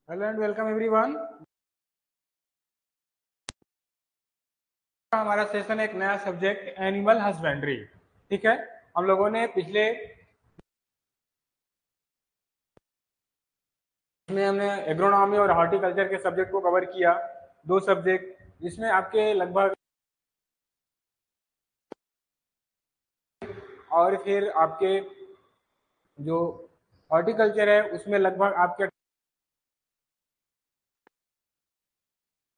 Hello and welcome everyone. हमारा session एक नया सब्जेक्ट एनिमल हस्बेंड्री। ठीक है, हम लोगों ने पिछले में हमने एग्रोनॉमी और हॉर्टिकल्चर के सब्जेक्ट को कवर किया। दो सब्जेक्ट जिसमें आपके लगभग और फिर आपके जो हॉर्टिकल्चर है उसमें लगभग आपके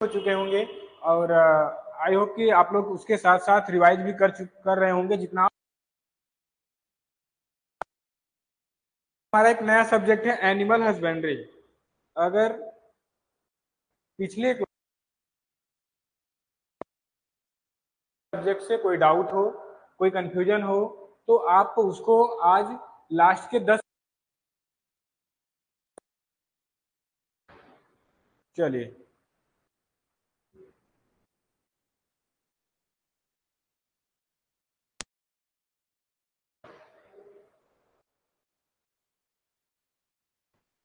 हो चुके होंगे। और आई होप कि आप लोग उसके साथ साथ रिवाइज भी कर रहे होंगे जितना। हमारा एक नया सब्जेक्ट है एनिमल हस्बेंड्री। अगर पिछले सब्जेक्ट से कोई डाउट हो, कोई कंफ्यूजन हो, तो आप उसको आज लास्ट के 10 चलिए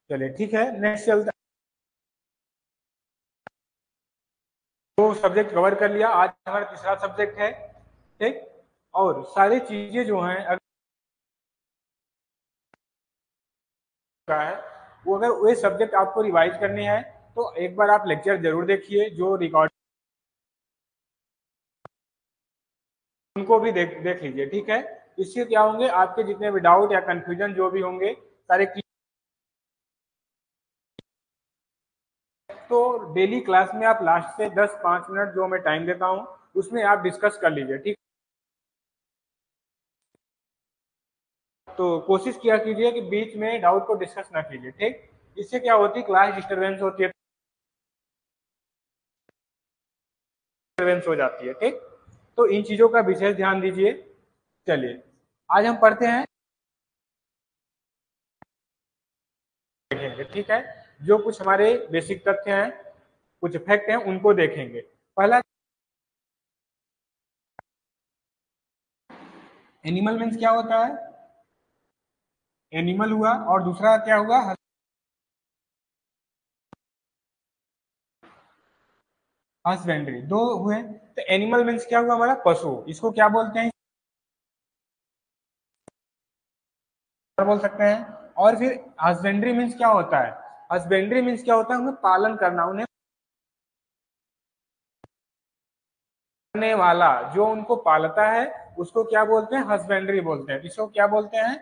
चलिए ठीक है, नेक्स्ट चलता। तो सब्जेक्ट कवर कर लिया, आज हमारा तीसरा सब्जेक्ट है। ठीक, और सारी चीजें जो हैं अगर का है वो, अगर वे सब्जेक्ट आपको रिवाइज करने हैं तो एक बार आप लेक्चर जरूर देखिए जो रिकॉर्ड, उनको भी देख लीजिए। ठीक है, इससे क्या होंगे आपके जितने भी डाउट या कंफ्यूजन जो भी होंगे सारे। तो डेली क्लास में आप लास्ट से 10-5 मिनट जो मैं टाइम देता हूँ उसमें आप डिस्कस कर लीजिए। ठीक, तो कोशिश किया कीजिए कि बीच में डाउट को डिस्कस ना कीजिए। ठीक, इससे क्या होती है क्लास डिस्टरबेंस होती है, डिस्टरबेंस हो जाती है। ठीक, तो इन चीजों का विशेष ध्यान दीजिए। चलिए आज हम पढ़ते हैं, देखेंगे। ठीक है, जो कुछ हमारे बेसिक तथ्य हैं, कुछ फैक्ट हैं, उनको देखेंगे। पहला, एनिमल मीन्स क्या होता है? एनिमल हुआ, और दूसरा क्या हुआ? हस्बेंड्री। दो हुए। तो एनिमल मीन्स क्या हुआ? हमारा पशु। इसको क्या बोलते हैं? बोल सकते हैं। और फिर हस्बेंड्री मीन्स क्या होता है? हस्बेंड्री मीन्स क्या होता है? उन्हें पालन करना, उन्हें करने वाला, जो उनको पालता है उसको क्या बोलते हैं? हस्बेंड्री बोलते हैं। इसको क्या बोलते हैं?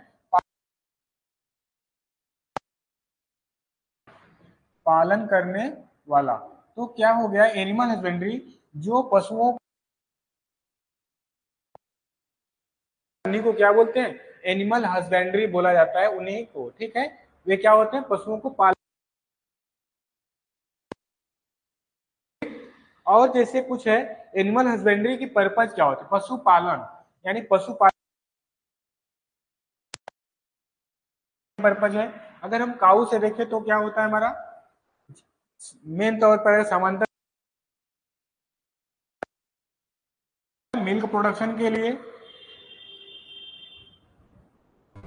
पालन करने वाला। तो क्या हो गया? एनिमल हस्बेंड्री, जो पशुओं को क्या बोलते हैं? एनिमल हस्बेंड्री बोला जाता है उन्हीं को। ठीक है, वे क्या होते हैं? पशुओं को पाल। और जैसे कुछ है, एनिमल हस्बेंड्री की पर्पज क्या होती है? पशुपालन, यानी पशुपालन पर्पज है। अगर हम काऊ से देखें तो क्या होता है हमारा? मेन तौर पर समांतर मिल्क प्रोडक्शन के लिए।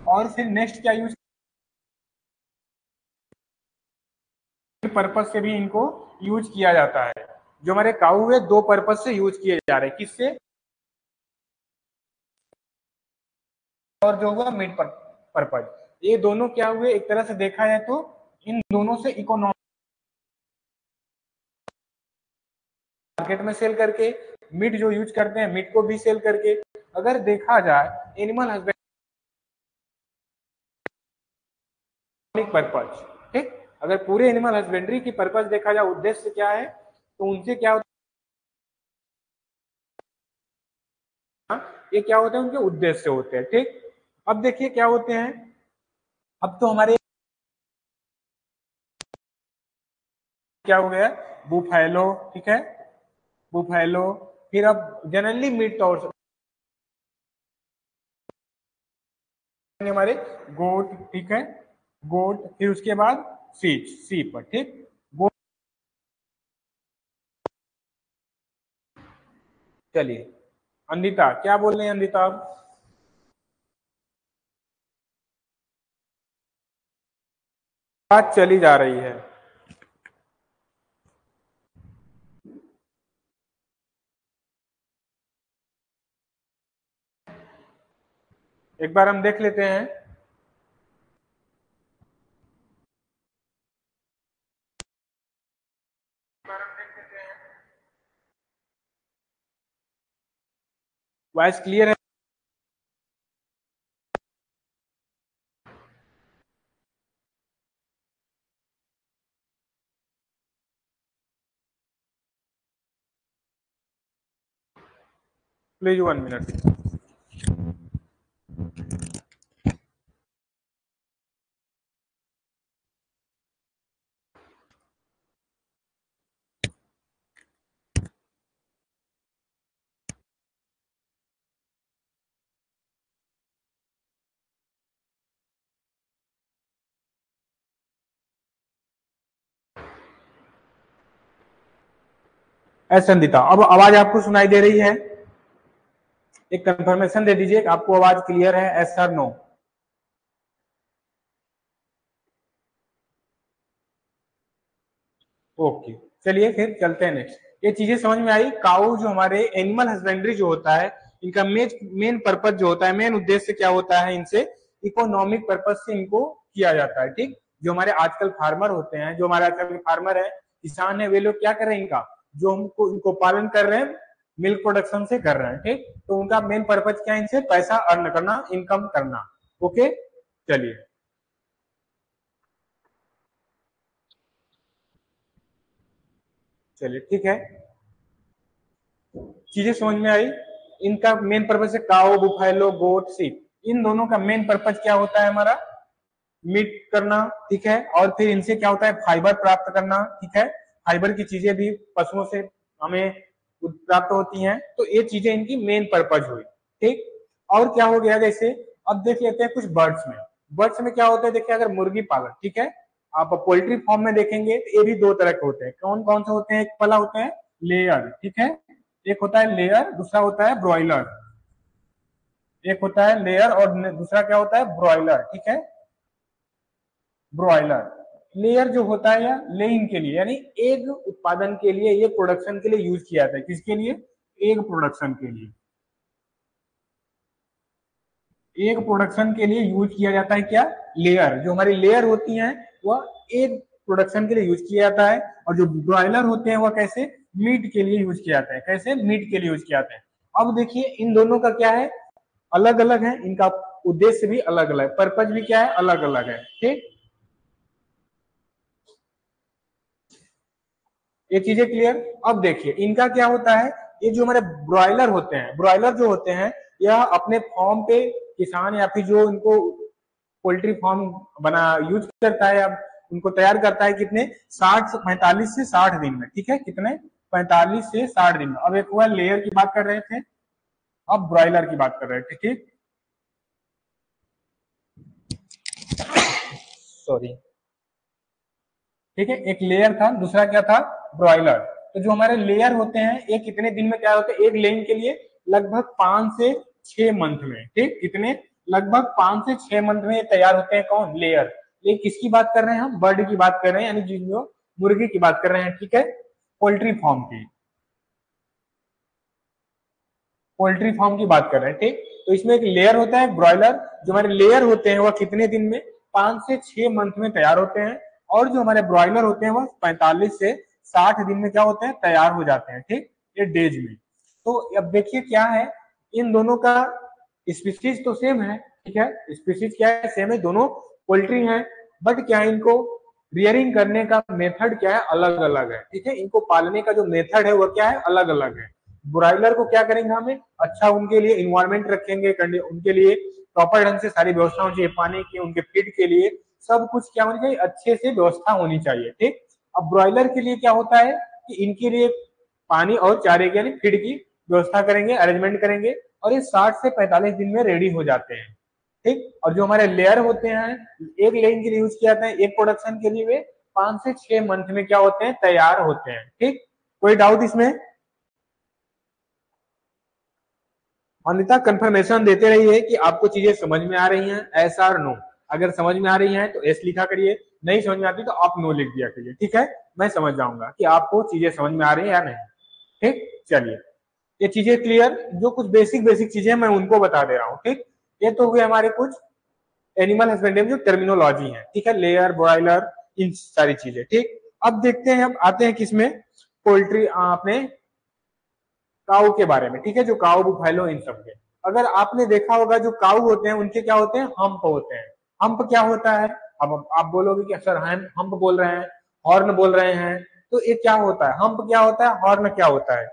और फिर नेक्स्ट क्या यूज, पर्पज से भी इनको यूज किया जाता है। जो हमारे काऊ है, दो पर्पज से यूज किए जा रहे हैं। किससे? और जो हुआ मीट पर्पज। ये दोनों क्या हुए? एक तरह से देखा जाए तो इन दोनों से इकोनॉमिक, मार्केट में सेल करके, मीट जो यूज करते हैं मीट को भी सेल करके। अगर देखा जाए एनिमल हस्बेंड्री पर्पज, ठीक, अगर पूरे एनिमल हस्बेंड्री की पर्पज देखा जाए, उद्देश्य क्या है, तो उनसे क्या होता है? ये क्या होते हैं? उनके उद्देश्य होते हैं। ठीक, अब देखिए क्या होते हैं। अब तो हमारे क्या हो गया? बुफैलो। ठीक है, बुफैलो। फिर अब जनरली मीट तौर से हमारे गोट। ठीक है, गोट। फिर उसके बाद सीप, सीप। ठीक, गोट। चलिए, अंदिता क्या बोल रहे हैं? अंदिता अब बात चली जा रही है। एक बार हम देख लेते हैं। वॉइस क्लियर है? Please 1 minute. संदिता, अब आवाज आपको सुनाई दे रही है? एक कंफर्मेशन दे दीजिए, आपको आवाज क्लियर है, एस और नो? ओके, चलिए फिर चलते हैं नेक्स्ट। ये चीजें समझ में आई। काऊ जो हमारे एनिमल हस्बेंड्री जो होता है, इनका मेन पर्पज जो होता है, मेन उद्देश्य क्या होता है, इनसे इकोनॉमिक पर्पज से इनको किया जाता है। ठीक, जो हमारे आजकल फार्मर होते हैं, जो हमारे आजकल फार्मर है, किसान है, वे लोग क्या कर रहे हैं, इनका जो हमको इनको पालन कर रहे हैं, मिल्क प्रोडक्शन से कर रहे हैं। ठीक, तो उनका मेन पर्पज क्या है, इनसे पैसा अर्न करना, इनकम करना। ओके, चलिए। चलिए ठीक है, चीजें समझ में आई। इनका मेन पर्पज है काओ, बुफैलो, गोट, सीप, इन दोनों का मेन पर्पज क्या होता है हमारा, मीट करना। ठीक है, और फिर इनसे क्या होता है, फाइबर प्राप्त करना। ठीक है, फाइबर की चीजें भी पशुओं से हमें प्राप्त होती हैं। तो ये चीजें इनकी मेन पर्पज हुई। ठीक, और क्या हो गया, जैसे अब देख लेते हैं कुछ बर्ड्स में। बर्ड्स में क्या होता है, देखिए अगर मुर्गी पालन, ठीक है, आप पोल्ट्री फार्म में देखेंगे तो ये भी दो तरह के होते हैं। कौन कौन से होते हैं, एक वाला होता है लेयर, ठीक है, एक होता है लेयर, दूसरा होता है ब्रॉयलर। एक होता है लेयर और दूसरा क्या होता है, ब्रॉयलर। ठीक है, ब्रॉयलर लेयर जो होता है, या लेइंग के लिए, यानी एग उत्पादन के लिए, ये प्रोडक्शन के लिए यूज किया जाता है। किसके लिए, एग प्रोडक्शन के लिए। एग प्रोडक्शन के लिए यूज किया जाता है क्या, लेयर। जो हमारी लेयर होती हैं वह एग प्रोडक्शन के लिए यूज किया जाता है, और जो ब्रॉयलर होते हैं वह कैसे, मीट के लिए यूज किया जाता है। कैसे, मीट के लिए यूज किया जाता है। अब देखिए इन दोनों का क्या है, अलग अलग है, इनका उद्देश्य भी अलग अलग, पर्पज भी क्या है, अलग अलग है। ठीक, ये चीजें क्लियर। अब देखिए इनका क्या होता है, ये जो हमारे ब्रॉयलर होते हैं, ब्रॉयलर जो होते हैं, यह अपने फॉर्म पे किसान या फिर जो इनको पोल्ट्री फार्म बना यूज करता है, अब उनको तैयार करता है कितने, 45 से 60 दिन में। ठीक है, कितने, 45 से 60 दिन में। अब एक हुआ लेयर की बात कर रहे थे, अब ब्रॉयलर की बात कर रहे थे। ठीक, सॉरी, ठीक है, एक लेयर था, दूसरा क्या था, ब्रॉयलर। तो जो हमारे लेयर होते हैं, ये कितने दिन में क्या होते हैं, एक लेइंग के लिए लगभग 5 से 6 मंथ में। ठीक, कितने, लगभग 5 से 6 मंथ में ये तैयार होते हैं। कौन, लेयर। ये किसकी बात कर रहे हैं हम, बर्ड की बात कर रहे हैं, यानी जो मुर्गी की बात कर रहे हैं। ठीक है, पोल्ट्री फार्म की, पोल्ट्री फार्म की बात कर रहे हैं। ठीक, तो इसमें एक लेयर होता है ब्रॉयलर। जो हमारे लेयर होते हैं वह कितने दिन में, 5 से 6 मंथ में तैयार होते हैं, और जो हमारे ब्रॉयलर होते हैं वह 45 से 60 दिन में क्या होते हैं, तैयार हो जाते हैं। ठीक, ये डेज में। तो अब देखिए क्या है, इन दोनों का स्पीसीज तो सेम है। ठीक है, स्पीसीज क्या है, सेम है, दोनों पोल्ट्री है, बट क्या है, इनको रियरिंग करने का मेथड क्या है, अलग अलग है। ठीक है, इनको पालने का जो मेथड है वह क्या है, अलग अलग है। ब्रॉयलर को क्या करेंगे, हमें अच्छा उनके लिए इन्वायरमेंट रखेंगे, उनके लिए प्रॉपर ढंग से सारी व्यवस्था होनी चाहिए, पानी की, उनके फीड के लिए सब कुछ क्या होनी चाहिए, अच्छे से व्यवस्था होनी चाहिए। ठीक, अब ब्रॉयलर के लिए क्या होता है कि इनके लिए पानी और चारे की, यानी फीड की व्यवस्था करेंगे, अरेंजमेंट करेंगे, और ये 60 से 45 दिन में रेडी हो जाते हैं। ठीक, और जो हमारे लेयर होते हैं, एक लेइंग के लिए यूज किया जाता है, एक प्रोडक्शन के लिए वे 5 से 6 मंथ में क्या होते हैं, तैयार होते हैं। ठीक, कोई डाउट इसमें? अनिता कंफर्मेशन देते रहिए कि आपको चीजें समझ में आ रही हैं, एस और नो। अगर समझ में आ रही हैं तो एस लिखा करिए, नहीं समझ में आती तो आप नो लिख दिया करिए। ठीक है, मैं समझ जाऊंगा कि आपको चीजें समझ में आ रही है या नहीं। ठीक, चलिए, ये चीजें क्लियर, जो कुछ बेसिक बेसिक चीजें मैं उनको बता दे रहा हूँ। ठीक, ये तो हुए हमारे कुछ एनिमल हस्बेंड्री में जो टर्मिनोलॉजी है, ठीक है, लेयर, ब्रॉयलर, इन सारी चीजें, ठीक। अब देखते हैं, अब आते हैं किसमें, पोल्ट्री, अपने काऊ के बारे में, ठीक है, जो काऊ, बुफैलो, इन सब के। अगर आपने देखा होगा जो काऊ होते हैं उनके क्या होते हैं, हम्प होते हैं। हम्प क्या होता है, अब आप बोलोगे कि सर हम हम्प बोल रहे हैं, हॉर्न बोल रहे हैं, तो ये क्या होता है, हम्प क्या होता है, हॉर्न क्या होता है,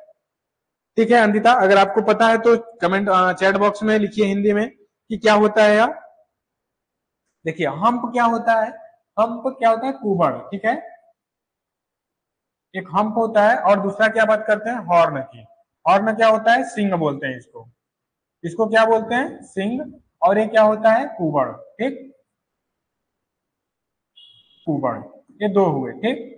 ठीक है अंदिता, अगर आपको पता है तो कमेंट चैट बॉक्स में लिखिए हिंदी में कि क्या होता है यार। देखिए हम्प क्या होता है, हम्प क्या होता है, कुबड़, ठीक है, एक हम्प होता है, और दूसरा क्या बात करते हैं, हॉर्न की। हॉर्न क्या होता है, सिंग बोलते हैं इसको, इसको क्या बोलते हैं, सिंग। और ये क्या होता है, कुबड़, ठीक, कुबड़, ये दो हुए, ठीक।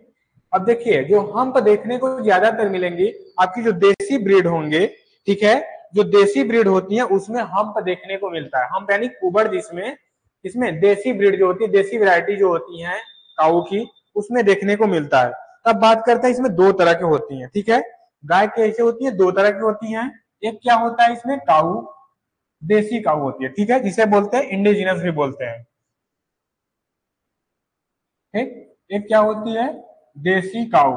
अब देखिए जो हम्प देखने को ज्यादातर मिलेंगी आपकी जो देसी ब्रीड होंगे, ठीक है, जो देसी ब्रीड होती है उसमें हम्प देखने को मिलता है, हम्प यानी कुबड़, जिसमें इसमें देसी ब्रीड जो होती है, देसी वैरायटी जो होती है काऊ की, उसमें देखने को मिलता है। तब बात करते हैं, इसमें दो तरह की होती है, ठीक है, गाय कैसे होती है, दो तरह की होती है। एक क्या होता है इसमें, काऊ, देसी काऊ होती है, ठीक है, जिसे बोलते हैं इंडिजिनस भी बोलते हैं, ठीक। एक क्या होती है, देसी काऊ,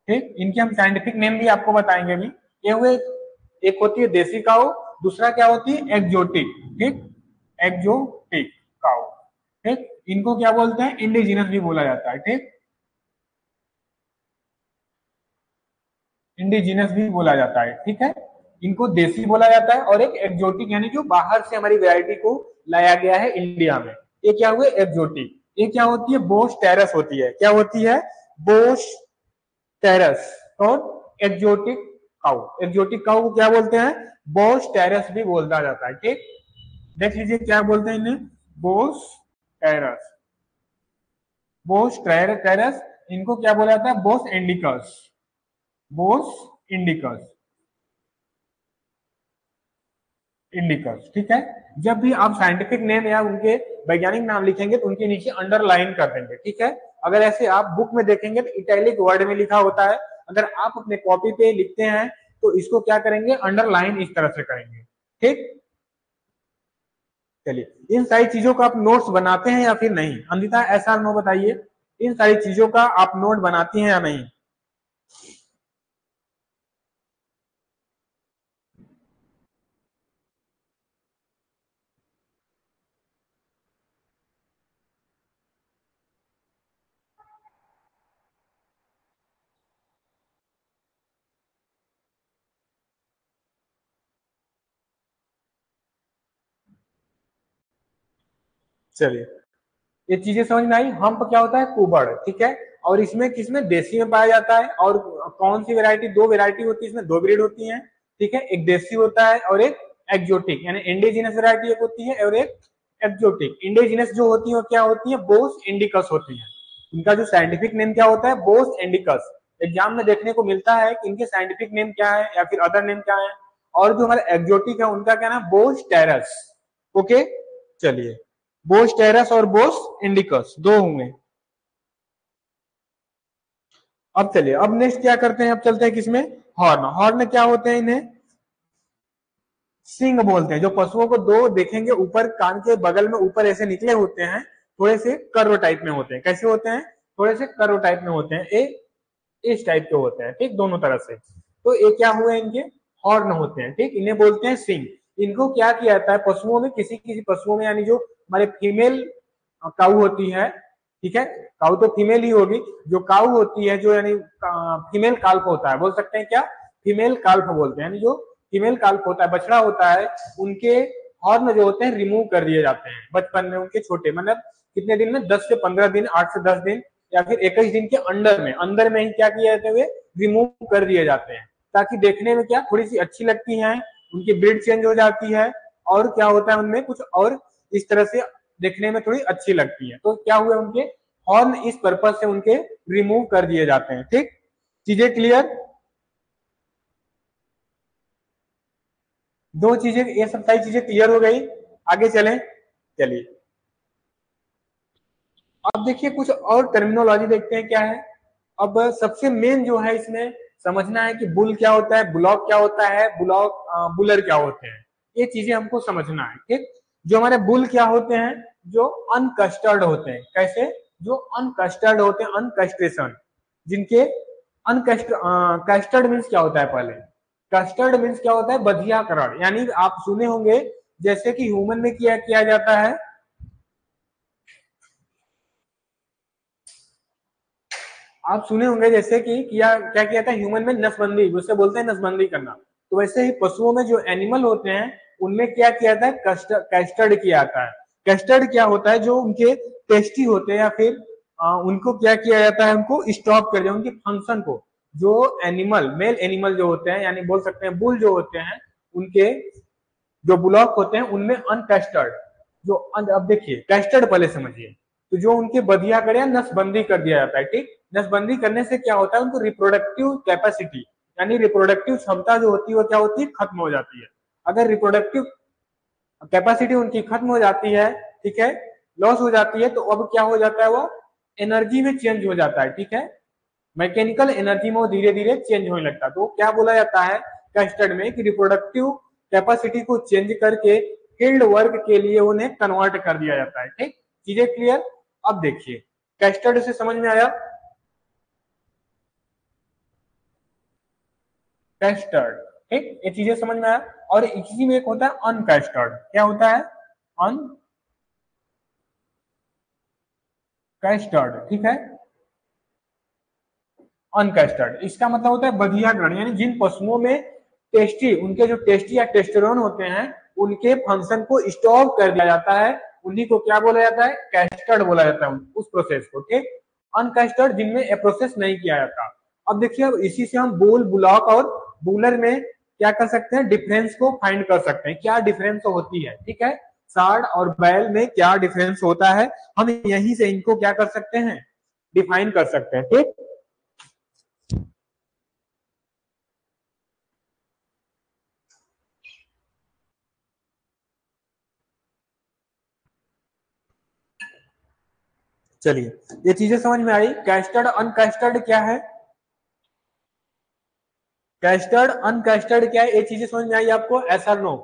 ठीक, इनके हम साइंटिफिक नेम भी आपको बताएंगे भी। ये हुए, एक होती है देसी काऊ, दूसरा क्या होती है, एक्जोटिक, ठीक, एक्जोटिक काऊ, ठीक, इनको क्या बोलते हैं, इंडिजिनस भी बोला जाता है, ठीक, इंडिजिनस भी बोला जाता है, ठीक है, इनको देसी बोला जाता है, और एक एक्जोटिक यानी जो बाहर से हमारी वैरायटी को लाया गया है इंडिया में, ये क्या हुए, एक्जोटिक। ये क्या होती है, बोस टेरस होती है, क्या होती है, बोस टेरस। और एक्जोटिक काऊ, एक्जोटिक काऊ को क्या बोलते हैं, बोस टेरस भी बोला जाता है, ठीक। देख लीजिए क्या बोलते हैं इन्हें, बोस टेरस, बोस टेरस, इनको क्या बोला जाता है, Bose indicus, Bose indicus, indicus, ठीक है। जब भी आप साइंटिफिक नेम या उनके वैज्ञानिक नाम लिखेंगे तो उनके नीचे अंडरलाइन कर देंगे, ठीक है। अगर ऐसे आप बुक में देखेंगे तो इटैलिक वर्ड में लिखा होता है, अगर आप अपने कॉपी पे लिखते हैं तो इसको क्या करेंगे, अंडरलाइन इस तरह से करेंगे, ठीक। चलिए इन सारी चीजों का आप नोट्स बनाते हैं या फिर नहीं, अंदिता ऐसा नो बताइए, इन सारी चीजों का आप नोट बनाती हैं या नहीं। चलिए ये चीजें समझ में आई, हम्प क्या होता है, कुबड़, ठीक है, और इसमें किसमें, देसी में पाया जाता है, और कौन सी वैरायटी, दो वैरायटी होती है इसमें, दो ब्रीड होती है, ठीक है, एक देसी होता है और एक एक्जोटिक, यानी इंडिजिनस वैरायटी एक होती है और एक एक्जोटिक। इंडिजिनस जो होती है वो क्या होती है, बोस इंडिकस होती है, इनका जो साइंटिफिक नेम क्या होता है, बोस इंडिकस। एग्जाम में देखने को मिलता है कि इनके साइंटिफिक नेम क्या है या फिर अदर नेम क्या है, और जो हमारे एक्जोटिक है उनका क्या नाम, बोस टेरस, ओके। चलिए बोस टेरस और बोस इंडिकस दो होंगे। अब चलिए, अब नेक्स्ट क्या करते हैं, अब चलते हैं किसमें, हॉर्न। हॉर्न क्या होते हैं, इन्हें सिंग बोलते हैं। जो पशुओं को दो देखेंगे ऊपर कान के बगल में ऊपर ऐसे निकले होते हैं, थोड़े से कर्व टाइप में होते हैं, कैसे होते हैं, थोड़े से कर्व टाइप में होते हैं, इस टाइप के होते हैं, ठीक, दोनों तरफ से। तो ये क्या हुए, इनके हॉर्न होते हैं, ठीक, इन्हें बोलते हैं सिंग। इनको क्या किया जाता है पशुओं में, किसी किसी पशुओं में, यानी जो हमारे फीमेल काऊ होती है, ठीक है, काऊ तो फीमेल ही होगी, जो काऊ होती है जो यानी फीमेल काल्प होता है, बोल सकते हैं क्या, फीमेल काल्प बोलते हैं, यानी जो फीमेल काल्प होता है, बछड़ा होता है, उनके हॉर्न जो होते हैं रिमूव कर दिए जाते हैं बचपन में, उनके छोटे, मतलब कितने दिन में, 10 से 15 दिन, 8 से 10 दिन, या फिर 21 दिन के अंदर में ही क्या किए जाते हुए रिमूव कर दिए जाते हैं, ताकि देखने में क्या थोड़ी सी अच्छी लगती है, उनकी ब्रीड चेंज हो जाती है, और क्या होता है उनमें कुछ और इस तरह से देखने में थोड़ी अच्छी लगती है। तो क्या हुए, उनके हॉर्न इस पर्पज से उनके रिमूव कर दिए जाते हैं, ठीक, चीजें क्लियर, दो चीजें, ये सब सारी चीजें क्लियर हो गई, आगे चलें। चलिए अब देखिए कुछ और टर्मिनोलॉजी देखते हैं क्या है। अब सबसे मेन जो है इसमें समझना है कि बुल क्या होता है, बुलॉक क्या होता है, बुलॉक बुलर क्या होते हैं, ये चीजें हमको समझना है, ठीक। जो हमारे बुल क्या होते हैं, जो अनकस्टर्ड होते हैं। कैसे? जो अनकस्टर्ड होते हैं, अनकस्ट्रेशन, जिनके अनकस्ट कस्टर्ड मीन्स क्या होता है पहले? कस्टर्ड मीन्स क्या होता है? बधियाकरण। यानी आप सुने होंगे जैसे कि ह्यूमन में किया किया जाता है, आप सुने होंगे जैसे कि किया क्या किया था ह्यूमन में, नसबंदी, जिसे बोलते हैं नसबंदी करना। तो वैसे ही पशुओं में जो एनिमल होते हैं उनमें क्या किया जाता है? कस्टर्ड किया जाता है। कस्टर्ड क्या होता है? जो उनके टेस्टी होते हैं या फिर उनको क्या किया जाता है? उनको स्टॉप कर दिया, उनके फंक्शन को। जो एनिमल, मेल एनिमल जो होते हैं, यानी बोल सकते हैं बुल जो होते हैं, उनके जो बुलॉक होते हैं उनमें अनकस्टर्ड, जो अब देखिए कस्टर्ड पहले समझिए। तो जो उनके बधिया कर या नसबंदी कर दिया जाता है, ठीक। नसबंदी करने से क्या होता है? उनको रिप्रोडक्टिव कैपेसिटी, यानी रिप्रोडक्टिव क्षमता जो होती है वो क्या होती है? खत्म हो जाती है। अगर रिप्रोडक्टिव कैपेसिटी उनकी खत्म हो जाती है, ठीक है, लॉस हो जाती है, तो अब क्या हो जाता है? वो एनर्जी में चेंज हो जाता है, ठीक है, मैकेनिकल एनर्जी में वो धीरे धीरे चेंज होने लगता है। तो क्या बोला जाता है कस्टर्ड में कि रिप्रोडक्टिव कैपेसिटी को चेंज करके फील्ड वर्क के लिए उन्हें कन्वर्ट कर दिया जाता है, ठीक। चीजें क्लियर? अब देखिए कस्टर्ड से समझ में आया, कस्टर्ड, ठीक, ये चीजें समझ में आया। और इसी में एक होता है अनकस्टर्ड। क्या होता है? अनकस्टर्ड, ठीक है। अनकस्टर्ड इसका मतलब होता है बधिया ग्रहण, यानी जिन पशुओं में टेस्टी, उनके जो टेस्टी या टेस्टोस्टेरोन होते हैं उनके फंक्शन को स्टॉप कर दिया जाता है, उन्हीं को क्या बोला जाता है? कैस्टर्ड बोला जाता है उस प्रोसेस को, ठीक। अनकस्टर्ड जिनमें ये प्रोसेस नहीं किया जाता। अब देखिए, अब इसी से हम बुल, बुलॉक और बुलर में क्या कर सकते हैं? डिफरेंस को फाइंड कर सकते हैं, क्या डिफरेंस होती है, ठीक है। साढ़ और बैल में क्या डिफरेंस होता है, हम यहीं से इनको क्या कर सकते हैं? डिफाइन कर सकते हैं, ठीक। चलिए, ये चीजें समझ में आई। कैस्टर्ड अनकैस्टर्ड क्या है? कैस्टर्ड अनकैस्टर्ड क्या है? ये चीजें समझ में आई आपको? ऐसा नो?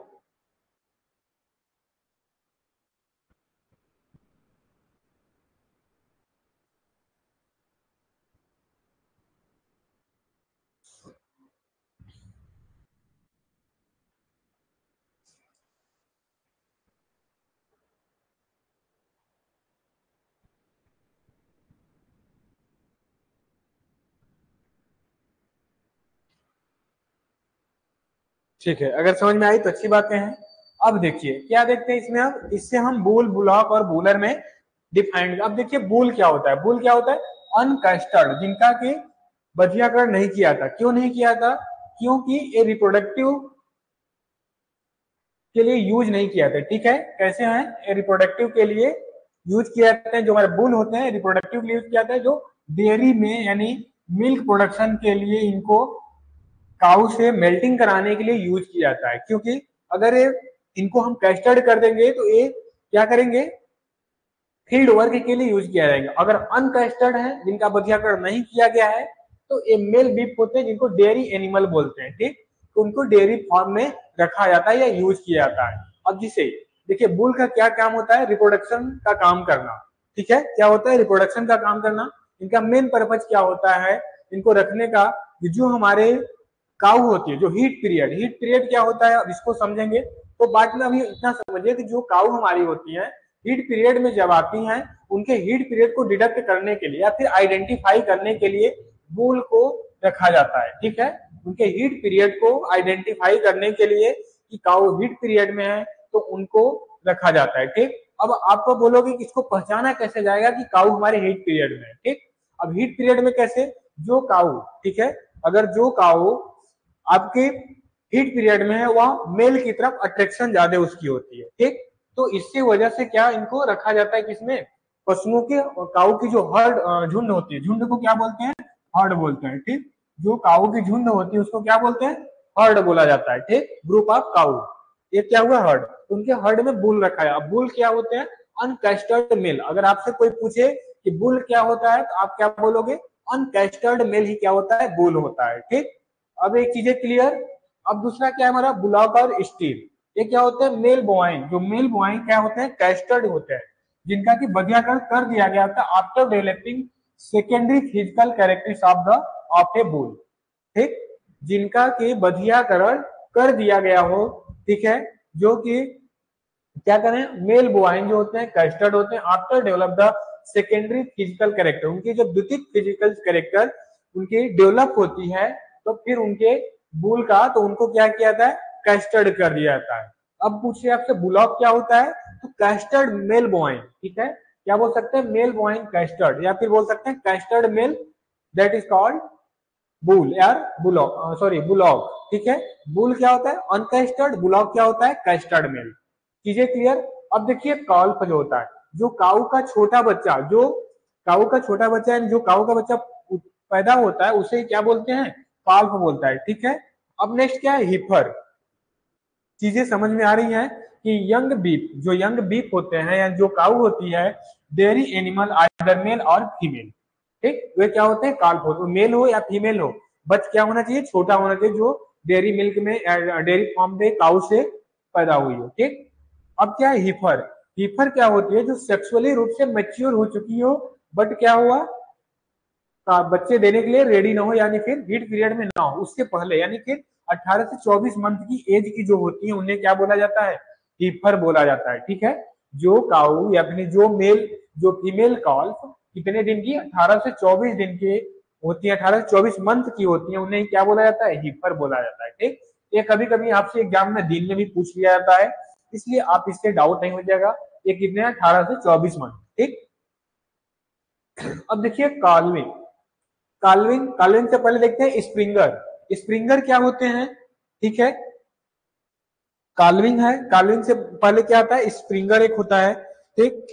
ठीक है, अगर समझ में आई तो अच्छी बातें हैं। अब देखिए क्या देखते हैं इसमें, अब इससे हम बुल, बुलॉक और बुलर में डिफाइंड। अब देखिए बुल क्या होता है? बुल क्या होता है? अनकैस्टर्ड, जिनका कि बधियाकरण नहीं किया था। क्यों नहीं किया था? क्योंकि ये रिप्रोडक्टिव के लिए यूज नहीं किया था, ठीक है। कैसे हैं? रिप्रोडक्टिव के लिए यूज किया जाते हैं। जो हमारे बुल होते हैं रिप्रोडक्टिव के लिए यूज किया जाता है, जो डेयरी में यानी मिल्क प्रोडक्शन के लिए इनको काऊ से मेल्टिंग कराने के लिए यूज किया जाता है। क्योंकि अगर ये इनको हम कैस्टर्ड कर देंगे तो ये क्या करेंगे? फील्ड वर्क के लिए यूज किया जाएगा। अगर अनकैस्टर्ड है, जिनका बधियाकरण नहीं किया गया है, तो ये मेल बीफ होते हैं, जिनको डेयरी एनिमल बोलते हैं, ठीक। तो उनको डेयरी फार्म में रखा जाता है या यूज किया जाता है। अब जिसे देखिए बुल का क्या काम होता है? रिप्रोडक्शन का काम करना, ठीक है। क्या होता है? रिप्रोडक्शन का काम करना। इनका मेन पर्पज क्या होता है इनको रखने का? जो हमारे काऊ होती है, जो हीट पीरियड, हीट पीरियड क्या होता है अब इसको समझेंगे। तो बाद में अभी इतना समझिए कि जो काऊ हमारी होती है हीट पीरियड में जब आती हैं, उनके हीट पीरियड को डिडक्ट करने के लिए या फिर आइडेंटिफाई करने के लिए बुल को रखा जाता है, ठीक है। उनके हीट पीरियड को आइडेंटिफाई करने के लिए कि काऊ हीट पीरियड में है तो उनको रखा जाता है, ठीक। अब आपको बोलोगे कि इसको पहचाना कैसे जाएगा कि काऊ हमारे हीट पीरियड में है, ठीक। अब हीट पीरियड में कैसे? जो काऊ, ठीक है, अगर जो काऊ आपके हीट पीरियड में है वह मेल की तरफ अट्रैक्शन ज्यादा उसकी होती है, ठीक। तो इससे वजह से क्या इनको रखा जाता है किसमें? पशुओं के, काऊ की जो हर्ड झुंड होती है, झुंड को क्या बोलते हैं? हर्ड बोलते हैं, ठीक। जो काऊ की झुंड होती है उसको क्या बोलते हैं? हर्ड बोला जाता है, ठीक। ग्रुप ऑफ काऊ, ये क्या हुआ? हर्ड। तो उनके हर्ड में बुल रखा है। अब बुल क्या होते हैं? अनकैस्टर्ड मेल। अगर आपसे कोई पूछे कि बुल क्या होता है तो आप क्या बोलोगे? अनकैस्टर्ड मेल ही क्या होता है? बुल होता है, ठीक। अब एक चीजें क्लियर। अब दूसरा क्या है हमारा? बुलॉक और स्टील। ये क्या होते हैं मेल बोआइन, जो मेल बोआइन क्या होते हैं कैस्टर्ड होते हैं, जिनका कि बधियाकरण कर दिया गया था after developing secondary physical characteristics of A bull, ठीक, जिनका कि बधियाकरण कर दिया गया हो, ठीक है, जो कि क्या करें मेल बोआइन जो होते हैं कैस्टर्ड होते हैं after develop the secondary physical character, उनकी जब द्वितीय फिजिकल कैरेक्टर उनकी डेवलप होती है तो फिर उनके बुल का तो उनको क्या किया जाता है कैस्टर्ड कर दिया जाता है। अब पूछिए आपसे बुलॉक क्या होता है, तो कैस्टर्ड मेल बोआइन, ठीक है, क्या बोल सकते हैं मेल बोआइन कैस्टर्ड, या फिर बोल सकते हैं castrated male, that is called bull यार बुलॉक, सॉरी बुलॉक, ठीक है। बुल क्या होता है अनकैस्टर्ड, बुलॉक क्या होता है कैस्टर्ड मेल। चीजें क्लियर। अब देखिए कॉल्फ जो होता है, जो काऊ का छोटा बच्चा, जो काऊ का छोटा बच्चा है, जो काऊ का बच्चा पैदा होता है उसे क्या बोलते हैं कॉल्फ बोलता है, ठीक है। अब नेक्स्ट क्या है हिफर। चीजें समझ में आ रही हैं कि यंग बीफ, जो यंग बीफ होते हैं या जो काऊ होती है डेयरी एनिमल आइदर मेल और फीमेल, ठीक, वे क्या होते हैं कॉल्फ होते, मेल हो या फीमेल हो, बच क्या होना चाहिए छोटा होना चाहिए, जो डेयरी मिल्क में डेयरी फार्म में काऊ से पैदा हुई हो, ठीक। अब क्या है हिफर, हिफर क्या होती है जो सेक्सुअली रूप से मैच्योर हो चुकी हो बट क्या हुआ बच्चे देने के लिए रेडी ना हो, यानी फिर हीट पीरियड में ना हो उसके पहले, यानी फिर 18 से 24 मंथ की एज की जो होती है उन्हें क्या बोला जाता है हीफर बोला जाता है, ठीक है। जो काऊ या फिर जो मेल जो फीमेल कॉल्फ कितने दिन की 18 से 24 दिन की होती है, 18 से 24 मंथ की होती है, उन्हें क्या बोला जाता है हीफर बोला जाता है, ठीक। ये कभी कभी आपसे एग्जाम में दिन में भी पूछ लिया जाता है, इसलिए आप इससे डाउट नहीं हो जाएगा। ये कितने 18 से 24 मंथ, ठीक। अब देखिए कॉल्विंग, काल्विन, काल्विन से पहले देखते हैं स्प्रिंगर। स्प्रिंगर क्या होते हैं, ठीक है, काल्विन है, काल्विन से पहले क्या आता है स्प्रिंगर एक होता है, ठीक।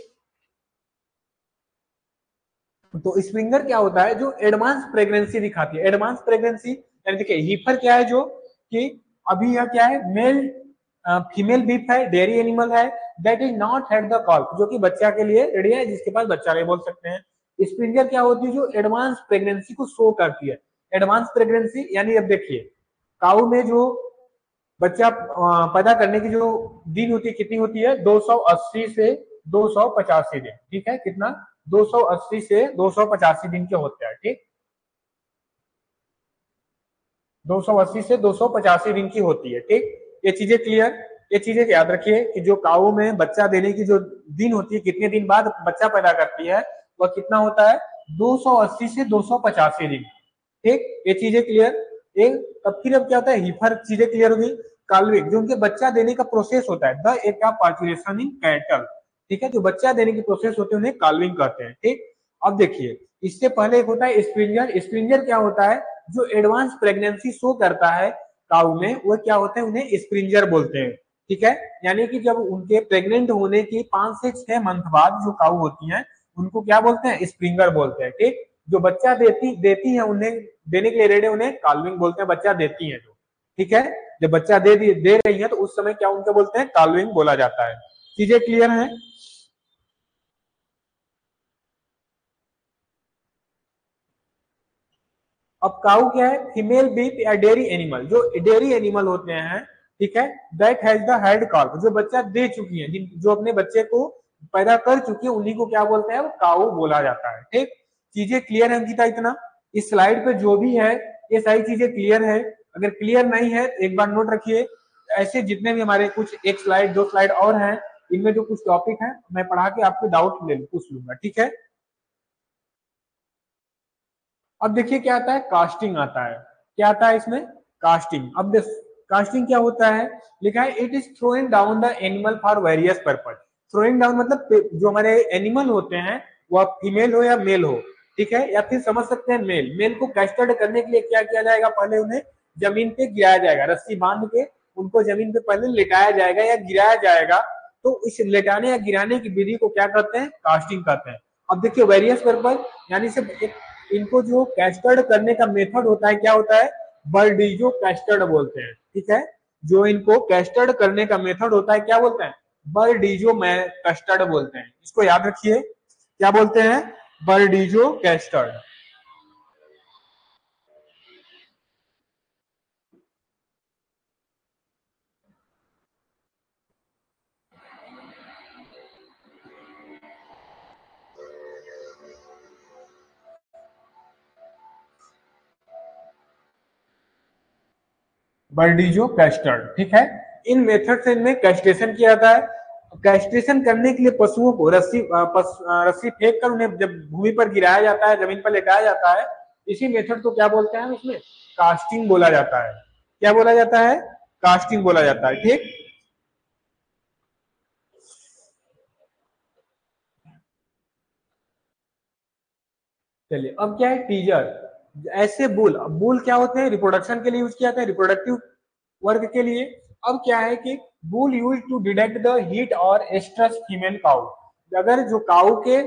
तो स्प्रिंगर क्या होता है जो एडवांस प्रेगनेंसी दिखाती है, एडवांस प्रेगनेंसी यानी देखिए हीफर क्या है जो कि अभी यह क्या है मेल फीमेल बीफ है डेयरी एनिमल है that is not had the calf, जो कि बच्चा के लिए रेडी है जिसके पास बच्चा नहीं बोल सकते हैं। स्प्रिंगर क्या होती है जो एडवांस प्रेगनेंसी को शो करती है, एडवांस प्रेगनेंसी यानी अब देखिए काऊ में जो बच्चा पैदा करने की जो दिन होती है कितनी होती है 280 से 285 दिन, ठीक है, कितना 280 से 285 दिन के होते हैं, ठीक, 280 से 285 दिन की होती है, ठीक। ये चीजें क्लियर, ये चीजें याद रखिए कि जो काऊ में बच्चा देने की जो दिन होती है कितने दिन बाद बच्चा पैदा करती है वह कितना होता है 280 से 285 दिन, ठीक। ये चीजें क्लियर। एक तब फिर अब क्या होता है हिफर, चीजें क्लियर होगी। काल्विंग जो उनके बच्चा देने का प्रोसेस होता है the act of पार्चुलेशन in cattle, ठीक है, जो बच्चा देने की प्रोसेस होती है उन्हें काल्विंग कहते हैं, ठीक। अब देखिए इससे पहले एक होता है स्प्रिंजर। स्प्रिंजर क्या होता है जो एडवांस प्रेगनेंसी शो करता है काऊ में वो क्या होता है उन्हें स्प्रिंजर बोलते हैं, ठीक है। यानी कि जब उनके प्रेग्नेंट होने के 5 से 6 मंथ बाद जो काऊ होती हैं उनको क्या बोलते हैं स्प्रिंगर बोलते हैं, ठीक। जो बच्चा देती देती है उन्हें देने के लिए रेडी उन्हें काल्विंग बोलते हैं, बच्चा देती है जो, ठीक है। जब बच्चा दे रही है तो उस समय क्या उनके बोलते हैं काल्विंग बोला जाता है। चीजें क्लियर है। अब काऊ क्या है फीमेल बीफ या डेयरी एनिमल, जो डेयरी एनिमल होते हैं, ठीक है, that has the head calf, जो बच्चा दे चुकी है जो अपने बच्चे को पैदा कर चुकी है उन्हीं को क्या बोलते हैं काऊ बोला जाता है, ठीक। चीजें क्लियर है अंकिता इतना, इस स्लाइड पे जो भी है ये सारी चीजें क्लियर है, अगर क्लियर नहीं है तो एक बार नोट रखिए। ऐसे जितने भी हमारे कुछ एक स्लाइड दो स्लाइड और हैं इनमें जो कुछ टॉपिक है मैं पढ़ा के आपको डाउट ले पूछ लूंगा, ठीक है। अब देखिए क्या आता है कास्टिंग आता है, क्या आता है इसमें कास्टिंग। अब कास्टिंग क्या होता है लिखा है it is throwing down the animal for various purpose. Throwing down मतलब जो हमारे एनिमल होते हैं वह फीमेल हो या मेल हो, ठीक है, या फिर समझ सकते हैं मेल, मेल को कैस्टर्ड करने के लिए क्या किया जाएगा पहले उन्हें जमीन पे गिराया जाएगा, रस्सी बांध के उनको जमीन पे पहले लिटाया जाएगा या गिराया जाएगा, तो इस लेटाने या गिराने की विधि को क्या कहते हैं कास्टिंग कहते हैं। अब देखिए वेरियस पर्पज यानी सिर्फ इनको जो कैस्टर्ड करने का मेथड होता है क्या होता है बर्डीजो कैस्टर्ड बोलते हैं, ठीक है। जो इनको कैस्टर्ड करने का मेथड होता है क्या बोलते हैं बर्डीजो में कैस्टर्ड बोलते हैं, इसको याद रखिए क्या बोलते हैं बर्डीजो कैस्टर्ड। बर्डीजो कैस्टर, ठीक है। इन मेथड से इनमें कैस्ट्रेशन किया जाता है। कैस्ट्रेशन करने के लिए पशुओं को रस्सी फेंक कर उन्हें जब भूमि पर गिराया जाता है, जमीन पर लेटाया जाता है, इसी मेथड को क्या बोलते हैं इसमें, कास्टिंग बोला जाता है। क्या बोला जाता है, कास्टिंग बोला जाता है, ठीक। चलिए अब क्या है टीजर। ऐसे बुल, बुल क्या होते हैं, रिप्रोडक्शन के लिए यूज किया जाता है, रिप्रोडक्टिव वर्क के लिए। अब क्या है कि bull use to detect the heat और एस्ट्रस फीमेल काउ। अगर जो काउ के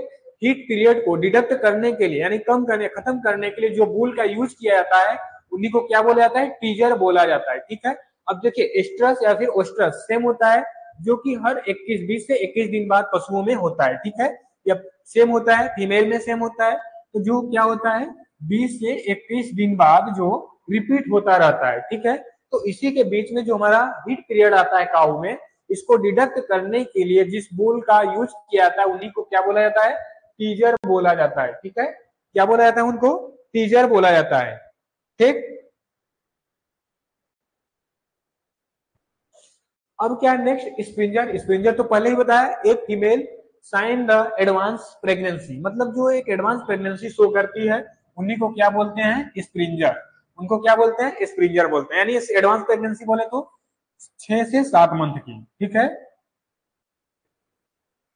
हीट पीरियड को डिडक्ट करने के लिए, यानी कम करने, खत्म करने के लिए जो बुल का यूज किया जाता है, उन्हीं को क्या बोला जाता है, टीजर बोला जाता है, ठीक है। अब देखिए एस्ट्रस या फिर ओस्ट्रस सेम होता है, जो कि हर 21 20 से 21 दिन बाद पशुओं में होता है, ठीक है। या सेम होता है, फीमेल में सेम होता है। तो जो क्या होता है 20 से 21 दिन बाद जो रिपीट होता रहता है, ठीक है। तो इसी के बीच में जो हमारा हीट पीरियड आता है काऊ में, इसको डिडक्ट करने के लिए जिस बुल का यूज किया जाता है, उन्हीं को क्या बोला जाता है, टीजर बोला जाता है, ठीक है। क्या बोला जाता है उनको, टीजर बोला जाता है, ठीक। अब क्या है नेक्स्ट, स्प्रिंजर। स्प्रिंजर तो पहले ही बताया, एक female sign the advance pregnancy, मतलब जो एक एडवांस प्रेगनेंसी शो करती है, उन्हीं को क्या बोलते हैं, स्प्रिंजर। उनको क्या बोलते हैं, स्प्रिंजर बोलते हैं। यानी एडवांस प्रेगनेंसी बोले तो 6 से 7 मंथ की, ठीक है।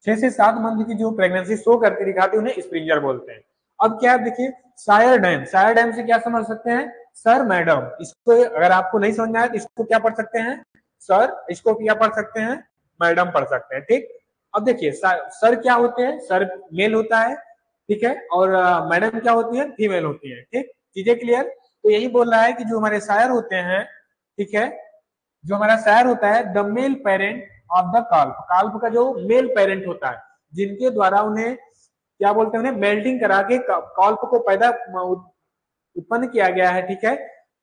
6 से 7 मंथ की जो प्रेगनेंसी शो करती दिखाती है, उन्हें स्प्रिंजर बोलते हैं। अब क्या है देखिए, सायर डैम। सायर डैम से क्या समझ सकते हैं, सर मैडम। इसको अगर आपको नहीं समझ में आया तो इसको क्या पढ़ सकते हैं, सर। इसको क्या पढ़ सकते हैं, मैडम पढ़ सकते हैं, ठीक। अब देखिए सर क्या होते हैं, सर मेल होता है, ठीक है। और मैडम क्या होती है, फीमेल होती है, ठीक। चीजें क्लियर। तो यही बोल रहा है कि जो हमारे शायर होते हैं, ठीक है, जो हमारा शायर होता है, the male parent of the calf. Calf का जो मेल पेरेंट होता है, जिनके द्वारा उन्हें क्या बोलते हैं, उन्हें मेल्टिंग करा के काल्प को पैदा उत्पन्न किया गया है, ठीक है,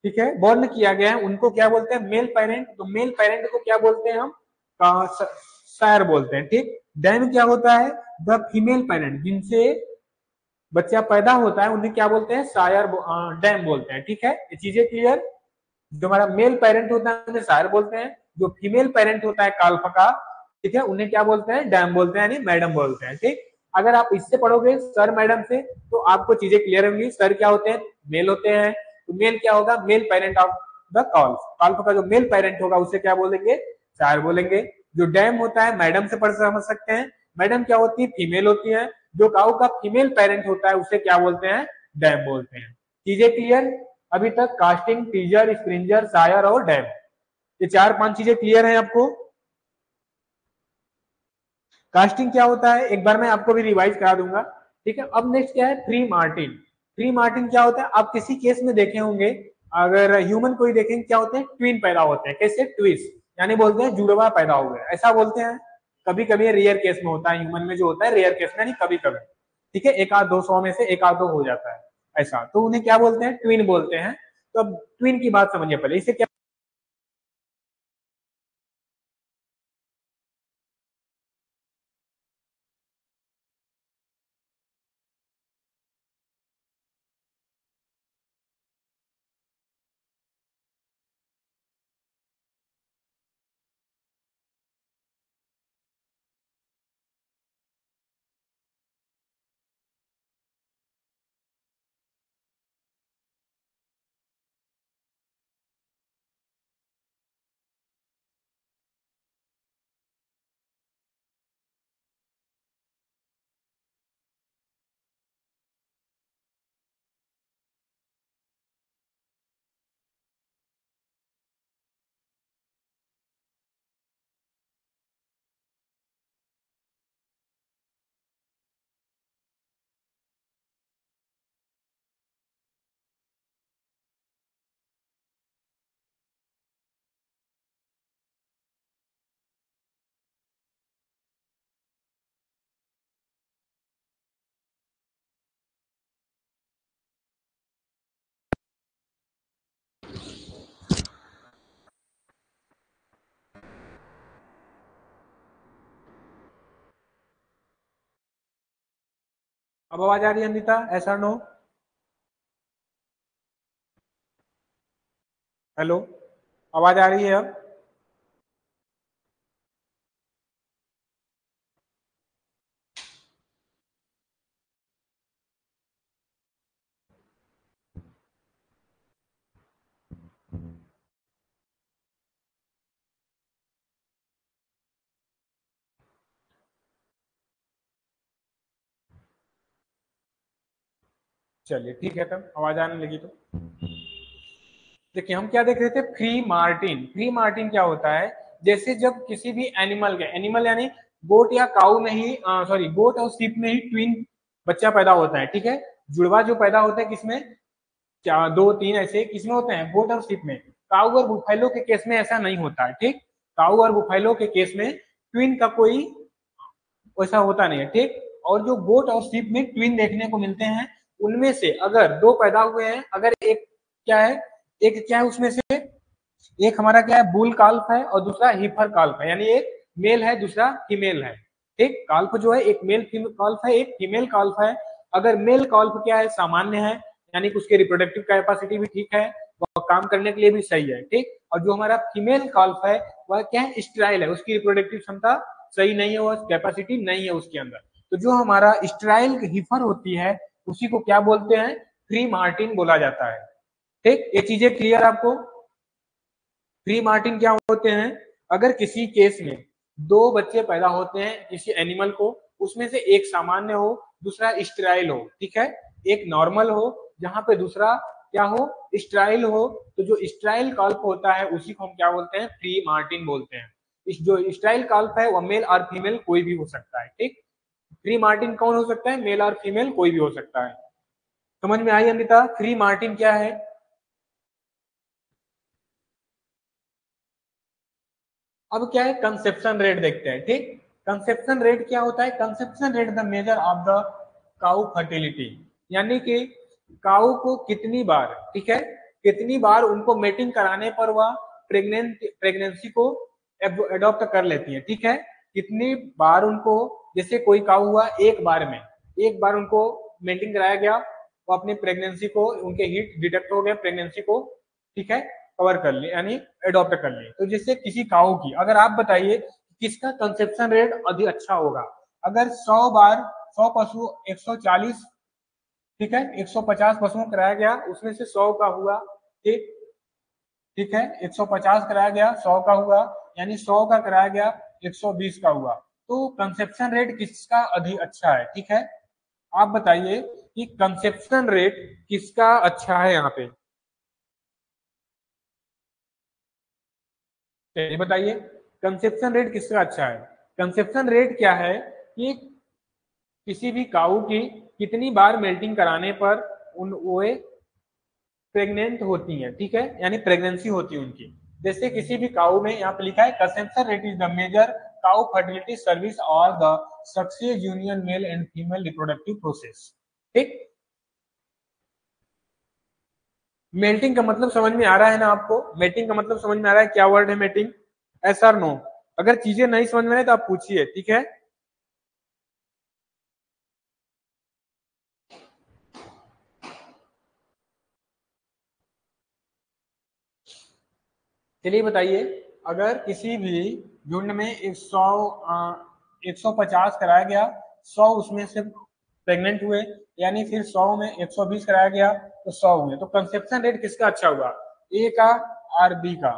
ठीक है, बॉर्न किया गया है, उनको क्या बोलते हैं, मेल पेरेंट। तो मेल पेरेंट को क्या बोलते हैं हम, शायर बोलते हैं, ठीक। डैम क्या होता है, द फीमेल पेरेंट, जिनसे बच्चा पैदा होता है, उन्हें क्या बोलते हैं, शायर डैम बोलते हैं, ठीक है। ये चीजें क्लियर। जो हमारा मेल पेरेंट होता है उन्हें शायर बोलते हैं, जो फीमेल पेरेंट होता है काल्प का, ठीक है, उन्हें क्या बोलते हैं, डैम बोलते हैं, यानी मैडम बोलते हैं, ठीक। अगर आप इससे पढ़ोगे सर मैडम से, तो आपको चीजें क्लियर होंगी। सर क्या होते हैं, मेल होते हैं, तो मेल क्या होगा, male parent of the calf. Calf का जो मेल पेरेंट होगा उसे क्या बोलेंगे, शायर बोलेंगे। जो डैम होता है, मैडम से पढ़ समझ सकते हैं। मैडम क्या होती है, फीमेल होती है। जो काऊ का फीमेल पेरेंट होता है उसे क्या बोलते हैं, डैम बोलते हैं। चीजें क्लियर। अभी तक कास्टिंग, टीजर, स्प्रिंजर, शायर और डैम, ये 4 5 चीजें क्लियर है आपको। कास्टिंग क्या होता है एक बार मैं आपको भी रिवाइज करा दूंगा, ठीक है। अब नेक्स्ट क्या है, फ्री मार्टिन। फ्री मार्टिन क्या होता है, आप किसी केस में देखे होंगे, अगर ह्यूमन कोई देखेंगे, क्या होते हैं, ट्विन पैदा होते हैं। कैसे, ट्विस्ट, यानी बोलते हैं जुड़वा पैदा हो गया, ऐसा बोलते हैं। कभी कभी रेयर केस में होता है, ह्यूमन में जो होता है रेयर केस में, यानी कभी कभी, ठीक है। एक आध 200 में से एक आध दो हो जाता है ऐसा, तो उन्हें क्या बोलते हैं, ट्विन बोलते हैं। तो अब ट्विन की बात समझिए पहले, इसे क्या। अब आवाज आ रही है अनिता, ऐसा नो, हेलो। आवाज आ रही है अब? चलिए ठीक है, तब आवाज आने लगी तो देखिए हम क्या देख रहे थे, फ्री मार्टिन। फ्री मार्टिन क्या होता है, जैसे जब किसी भी एनिमल के, एनिमल यानी गोट या काऊ में ही, सॉरी गोट और शीप में ही ट्विन बच्चा पैदा होता है, ठीक है। जुड़वा जो पैदा होता है किसमें, चार दो तीन ऐसे किसमें होते हैं, गोट और शीप में। काऊ और बुफैलो के केस में ऐसा नहीं होता है, ठीक। काऊ और बुफैलो के केस में ट्विन का कोई वैसा होता नहीं है, ठीक। और जो गोट और शीप में ट्विन देखने को मिलते हैं, उनमें से अगर दो पैदा हुए हैं, अगर एक क्या है, एक क्या है उसमें से, एक हमारा क्या है, बुल काल्फ है और दूसरा हीफर काल्फ है, यानी एक मेल है दूसरा फीमेल है, ठीक। काल्फ जो है एक मेल काल्फ है, एक फीमेल काल्फ है। अगर मेल काल्फ क्या है, सामान्य है, यानी कि उसके रिप्रोडक्टिव कैपेसिटी भी ठीक है, वह काम करने के लिए भी सही है, ठीक। और जो हमारा फीमेल काल्फ है वह क्या है, स्ट्राइल है, उसकी रिप्रोडक्टिव क्षमता सही नहीं है, वह कैपेसिटी नहीं है उसके अंदर। तो जो हमारा स्ट्राइल हीफर होती है उसी को क्या बोलते हैं, फ्री मार्टिन बोला जाता है, ठीक। ये चीजें क्लियर आपको? फ्री मार्टिन क्या होते हैं, अगर किसी केस में दो बच्चे पैदा होते हैं किसी एनिमल को, उसमें से एक सामान्य हो दूसरा स्टेराइल हो, ठीक है। एक नॉर्मल हो जहां पे दूसरा क्या हो, स्टेराइल हो, तो जो स्टेराइल कल्प होता है उसी को हम क्या बोलते हैं, फ्री मार्टिन बोलते हैं। इस जो स्टेराइल कल्प है वह मेल और फीमेल कोई भी हो सकता है, ठीक। फ्री मार्टिन कौन हो सकता है, मेल और फीमेल कोई भी हो सकता है। समझ में आई अमिता, फ्री मार्टिन क्या है? अब क्या है, कंसेप्शन रेट देखते हैं, ठीक। कंसेप्शन रेट क्या होता है, conception rate the measure of the cow fertility, यानी कि काउ को कितनी बार, ठीक है, कितनी बार उनको मेटिंग कराने पर वह प्रेगनेंसी को एडॉप्ट कर लेती है, ठीक है। कितनी बार उनको, जैसे कोई काउ हुआ एक बार में, एक बार उनको मेटिंग कराया गया, वो अपनी प्रेगनेंसी को, उनके हीट डिटेक्ट हो गए प्रेगनेंसी को, ठीक है, कवर कर ली, यानी एडॉप्ट कर ली। तो जैसे किसी काऊ की, अगर आप बताइए किसका कंसेप्शन रेट अधिक अच्छा होगा, अगर 100 बार, 100 पशु 140, ठीक है, 150 पशुओं कराया गया, उसमें से 100 का हुआ, ठीक, ठीक है, 150 कराया गया 100 का हुआ, यानी 100 का कराया गया 120 का हुआ। तो कंसेप्शन रेट किसका अधिक अच्छा है, ठीक है। आप बताइए कि कंसेप्शन रेट किसका अच्छा है यहाँ पे, ये बताइए कंसेप्शन रेट किसका अच्छा है। कंसेप्शन रेट क्या है कि किसी भी काऊ की कितनी बार मेल्टिंग कराने पर उन वो प्रेग्नेंट होती है, ठीक है, यानी प्रेगनेंसी होती है उनकी। जैसे किसी भी काऊ में, यहाँ पे लिखा है conception rate is the major cow fertility service और the success union male and female reproductive process, ठीक। मेल्टिंग का मतलब समझ में आ रहा है ना आपको, मेटिंग का मतलब समझ में आ रहा है, क्या वर्ड है मेटिंग, एस और नो। अगर चीजें नहीं समझ में आए तो आप पूछिए, ठीक है। चलिए बताइए, अगर किसी भी झुंड में 150 कराया गया, 100 उसमें से प्रेग्नेंट हुए, यानी फिर 100 में 120 कराया गया तो 100 हुए, तो कंसेप्शन रेट किसका अच्छा हुआ, ए का और बी का?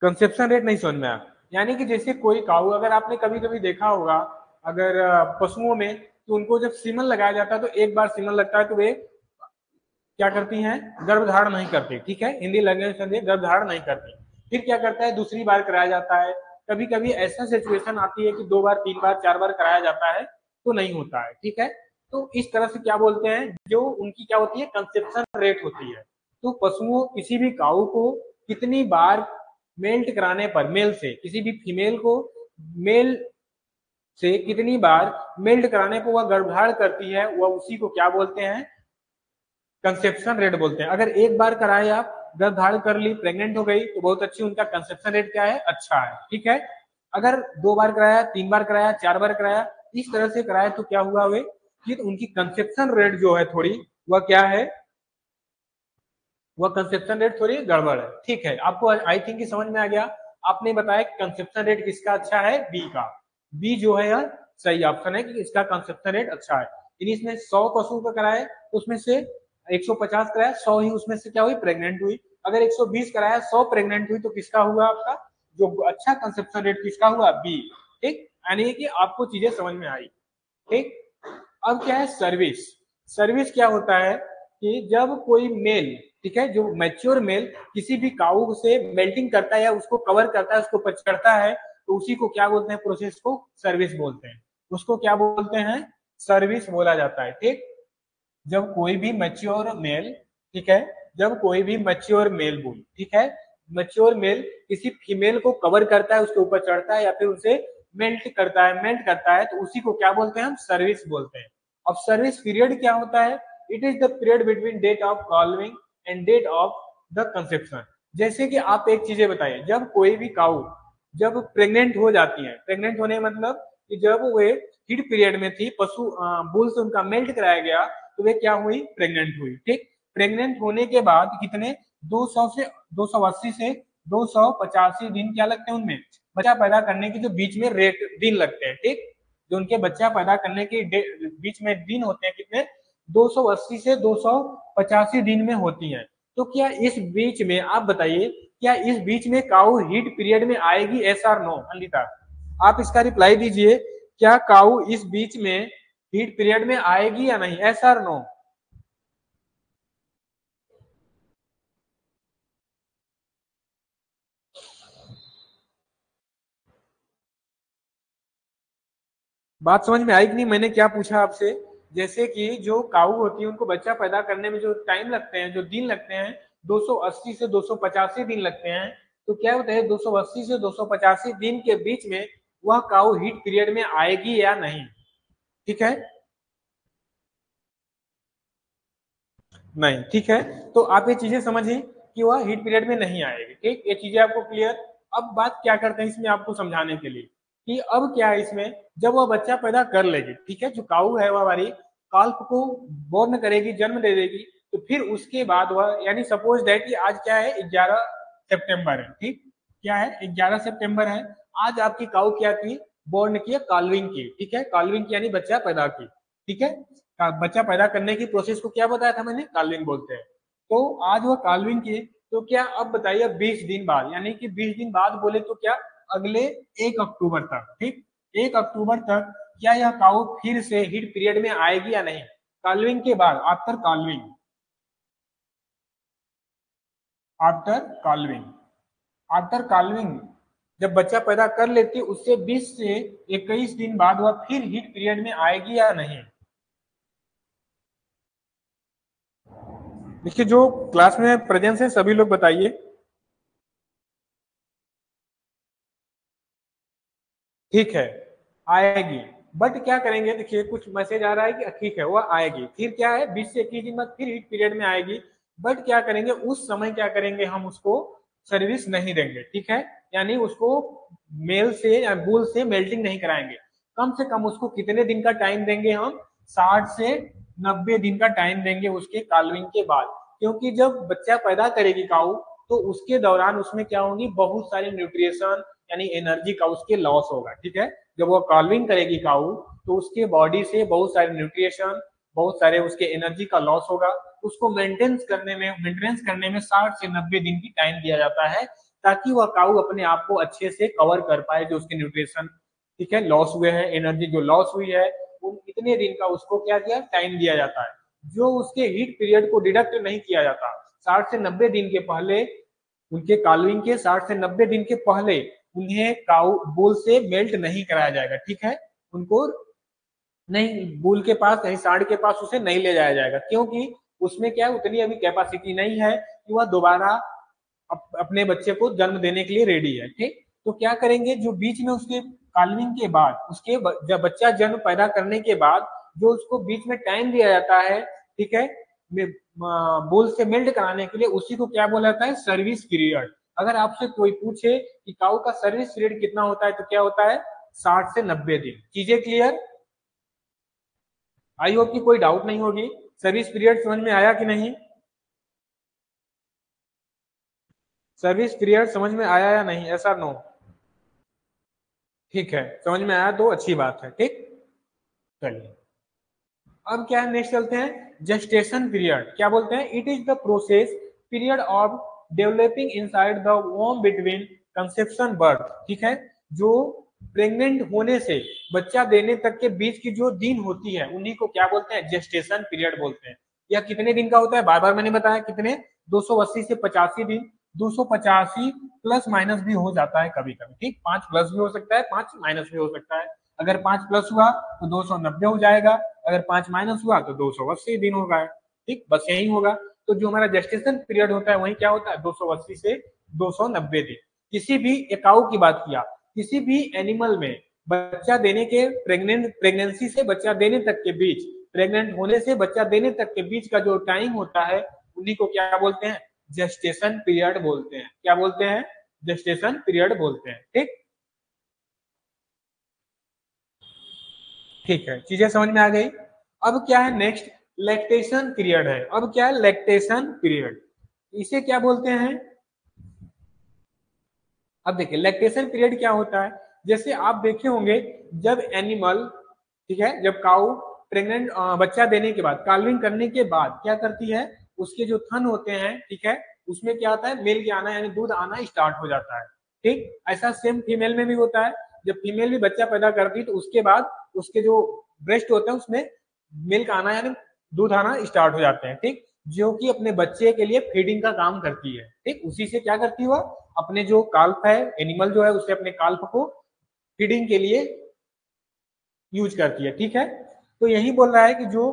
कंसेप्शन रेट नहीं समझ में आया, यानी कि जैसे कोई काऊ, अगर आपने कभी कभी देखा होगा, अगर पशुओं में, तो उनको जब सीमन लगाया जाता है तो एक बार सीमन लगता है तो वे क्या करती हैं, गर्भधारण नहीं करती, ठीक है, हिंदी लैंग्वेज में गर्भधारण नहीं करती। फिर क्या करता है, दूसरी बार कराया जाता है। कभी कभी ऐसा सिचुएशन आती है कि दो बार तीन बार चार बार कराया जाता है तो नहीं होता है, ठीक है। तो इस तरह से क्या बोलते हैं, जो उनकी क्या होती है, कंसेप्शन रेट होती है। तो पशुओं, किसी भी काऊ को कितनी बार मेल्ट कराने पर, मेल से किसी भी फीमेल को मेल से कितनी बार मेल्ट कराने पर वह गर्भधारण करती है, वह उसी को क्या बोलते हैं, कंसेप्शन रेट बोलते हैं। अगर एक बार कराए आप, गर्भधारण कर ली, प्रेग्नेंट हो गई, तो बहुत अच्छी, उनका कंसेप्शन रेट क्या है, अच्छा है, ठीक है। अगर दो बार कराया, तीन बार कराया, चार बार कराया, इस तरह से कराए तो क्या हुआ वे कि उनकी कंसेप्शन रेट जो है थोड़ी वह क्या है, वह कंसेप्शन रेट थोड़ी गड़बड़ है। ठीक है, आपको आई थिंक कि समझ में आ गया। आपने बताया कि कंसेप्शन रेट किसका अच्छा है, बी का। बी जो है यह सही ऑप्शन है कि इसका कंसेप्शन रेट अच्छा है। यानी इसमें 100 पशु का कराया, उसमें से 150 कराया, 100 ही उसमें से क्या हुई, प्रेग्नेंट हुई। अगर 120 कराया, 100 प्रेग्नेंट हुई, तो किसका हुआ आपका जो अच्छा कंसेप्शन रेट किसका हुआ, बी। ठीक, यानी कि आपको चीजें समझ में आई। ठीक, अब क्या है सर्विस। सर्विस क्या होता है कि जब कोई मेल, ठीक है, जो मैच्योर मेल किसी भी काऊ से मेल्टिंग करता है या उसको कवर करता है, उसको पकड़ता है, तो उसी को क्या बोलते हैं, प्रोसेस को सर्विस बोलते हैं। उसको क्या बोलते हैं, सर्विस बोला जाता है। ठीक, जब कोई भी मैच्योर मेल, ठीक है, जब कोई भी मैच्योर मेल बुल, ठीक है, मैच्योर मेल किसी फीमेल को कवर करता है, उसके ऊपर चढ़ता है या फिर उसे मेल्ट करता है, तो उसी को क्या बोलते हैं, हम सर्विस बोलते हैं। अब सर्विस पीरियड क्या होता है, it is the period between date of calving and date of the conception. जैसे कि आप एक चीजें बताइए, जब कोई भी काऊ जब प्रेग्नेंट हो जाती है, प्रेग्नेंट होने मतलब कि जब वे हीट पीरियड में थी, पशु बुल से उनका मेल्ट कराया गया, तो वे क्या हुई, प्रेग्नेंट हुई। ठीक, प्रेग्नेंट होने के बाद कितने 200 से 280 से 285 दिन क्या लगते हैं उनमें, बच्चा पैदा करने के जो बीच में रेट दिन लगते हैं। ठीक, जो उनके बच्चा पैदा करने के बीच में दिन होते हैं कितने, 280 से 285 दिन में होती हैं। तो क्या इस बीच में आप बताइए, क्या इस बीच में काऊ हीट पीरियड में आएगी, एस आर नो, अनिता आप इसका रिप्लाई दीजिए, क्या काऊ इस बीच में हीट पीरियड में आएगी या नहीं, एस आर नो। बात समझ में आई कि नहीं, मैंने क्या पूछा आपसे, जैसे कि जो काऊ होती है उनको बच्चा पैदा करने में जो टाइम लगते हैं, जो दिन लगते हैं, 280 से 285 दिन लगते हैं। तो क्या होता है, 280 से 285 दिन के बीच में वह काऊ हीट पीरियड में आएगी या नहीं। ठीक है, नहीं, ठीक है, तो आप ये चीजें समझिए कि वह हीट पीरियड में नहीं आएगी। ठीक, ये चीजें आपको क्लियर। अब बात क्या करते हैं इसमें आपको समझाने के लिए कि अब क्या है इसमें, जब वह बच्चा पैदा कर लेगी, ठीक है, जो काऊ है वह हमारी काल्प को बोर्न करेगी, जन्म दे देगी, तो फिर उसके बाद वह, यानी सपोज दैट कि आज क्या है, 11 सितंबर है। ठीक, क्या है, 11 सितंबर है। आज आपकी काऊ क्या की, बोर्न की, काल्विंग की। ठीक है, काल्विंग की यानी बच्चा पैदा की। ठीक है, बच्चा पैदा करने की प्रोसेस को क्या बताया था मैंने, काल्विंग बोलते हैं। तो आज वो काल्विंग की, तो क्या अब बताइए 20 दिन बाद, यानी कि 20 दिन बाद बोले तो क्या, अगले 1 अक्टूबर तक। ठीक, 1 अक्टूबर तक क्या यह काऊ फिर से हीट पीरियड में आएगी या नहीं, काल्विंग के बाद, after calving, after calving, after calving जब बच्चा पैदा कर लेती है, उससे 20 से 21 दिन बाद वह फिर हीट पीरियड में आएगी या नहीं। देखिए, जो क्लास में प्रेजेंस है सभी लोग बताइए। ठीक है, आएगी, बट क्या करेंगे, देखिए कुछ मैसेज आ रहा है कि ठीक है वह आएगी, फिर क्या है 20 से 21 दिन बाद फिर हीट पीरियड में आएगी। बट क्या करेंगे उस समय, क्या करेंगे हम उसको सर्विस नहीं देंगे। ठीक है, यानी उसको मेल से या बुल से मेल्टिंग नहीं कराएंगे। कम से कम उसको कितने दिन का टाइम देंगे हम, 60 से 90 दिन का टाइम देंगे उसके काल्विंग के बाद। क्योंकि जब बच्चा पैदा करेगी काऊ, तो उसके दौरान उसमें क्या होगी, बहुत सारे न्यूट्रिशन यानी एनर्जी का उसके लॉस होगा। ठीक है, जब वो कॉल्विंग करेगी काऊ, तो उसके बॉडी से बहुत सारे न्यूट्रिशन, बहुत सारे उसके एनर्जी का लॉस होगा। उसको मेंटेनेंस करने में 60 से 90 दिन की टाइम दिया जाता है, ताकि वह काऊ अपने आप को अच्छे से कवर कर पाए, जो उसके न्यूट्रिशन, ठीक है, लॉस हुए हैं, एनर्जी जो लॉस हुई है, उन इतने दिन का उसको क्या दिया, टाइम दिया जाता है। जो उसके हीट पीरियड को डिडक्ट नहीं किया जाता, 60 से 90 दिन के पहले, उनके कालविंग के 60 से 90 दिन के पहले उन्हें काउ बुल से मेल्ट नहीं कराया जाएगा। ठीक है, उनको नहीं, बुल के पास नहीं, सांड के पास उसे नहीं ले जाया जाएगा, क्योंकि उसमें क्या है, उतनी अभी कैपेसिटी नहीं है कि वह दोबारा अपने बच्चे को जन्म देने के लिए रेडी है। ठीक, तो क्या करेंगे, जो बीच में उसके कालविंग के बाद, उसके जब बच्चा जन्म पैदा करने के बाद जो उसको बीच में टाइम दिया जाता है, ठीक है, बुल से मेल्ट कराने के लिए, उसी को क्या बोला जाता है, सर्विस पीरियड। अगर आपसे कोई पूछे कि काऊ का सर्विस पीरियड कितना होता है, तो क्या होता है, 60 से 90 दिन। चीजें क्लियर। आई होप कि कोई डाउट नहीं होगी। सर्विस पीरियड समझ में आया कि नहीं? सर्विस पीरियड समझ में आया या नहीं, ऐसा नो? ठीक है, समझ में आया तो अच्छी बात है। ठीक, चलिए अब क्या है, नेक्स्ट चलते हैं। जेस्टेशन पीरियड क्या बोलते हैं? It is the process period of developing inside the womb between conception birth. ठीक है, जो प्रेग्नेंट होने से बच्चा देने तक के बीच की जो दिन होती है उन्हीं को क्या बोलते हैं? जेस्टेशन पीरियड बोलते हैं। यह कितने दिन का होता है? बार बार मैंने बताया कितने, 280 से 85 दिन। 285 प्लस माइनस भी हो जाता है कभी कभी। ठीक, 5 प्लस भी हो सकता है, 5 माइनस भी हो सकता है। अगर 5 प्लस हुआ तो 290 हो जाएगा, अगर 5 माइनस हुआ तो 280 दिन होगा। ठीक, बस यही होगा। तो जो हमारा जेस्टेशन पीरियड होता है वही क्या होता है? 280 से 290 दिन। किसी भी एकाऊ की बात किया, किसी भी एनिमल में बच्चा देने के प्रेगनेंसी से बच्चा देने तक के बीच, प्रेग्नेंट होने से बच्चा देने तक के बीच का जो टाइम होता है उन्हीं को क्या बोलते हैं? जेस्टेशन पीरियड बोलते हैं। क्या बोलते हैं? जेस्टेशन पीरियड बोलते हैं। ठीक, ठीक है, चीजें समझ में आ गई। अब क्या है नेक्स्ट? लैक्टेशन पीरियड है। अब क्या है? लैक्टेशन पीरियड, इसे क्या बोलते हैं? अब देखिए लैक्टेशन पीरियड क्या होता है। जैसे आप देखे होंगे जब एनिमल, ठीक है, जब काऊ प्रेग्नेंट बच्चा देने के बाद, काल्विंग करने के बाद क्या करती है, उसके जो थन होते हैं, ठीक है, उसमें क्या आता है? मिल्क आना यानी दूध आना स्टार्ट हो जाता है। ठीक, ऐसा सेम फीमेल में भी होता है। जब फीमेल भी बच्चा पैदा करती है तो उसके बाद उसके जो ब्रेस्ट होते हैं उसमें मिल्क आना यानी दूध आना स्टार्ट हो जाते हैं। ठीक, जो कि अपने बच्चे के लिए फीडिंग का काम करती है। ठीक, उसी से क्या करती है वह, अपने जो काल्प है, एनिमल जो है उसे अपने काल्प को फीडिंग के लिए यूज करती है। ठीक है, तो यही बोल रहा है कि जो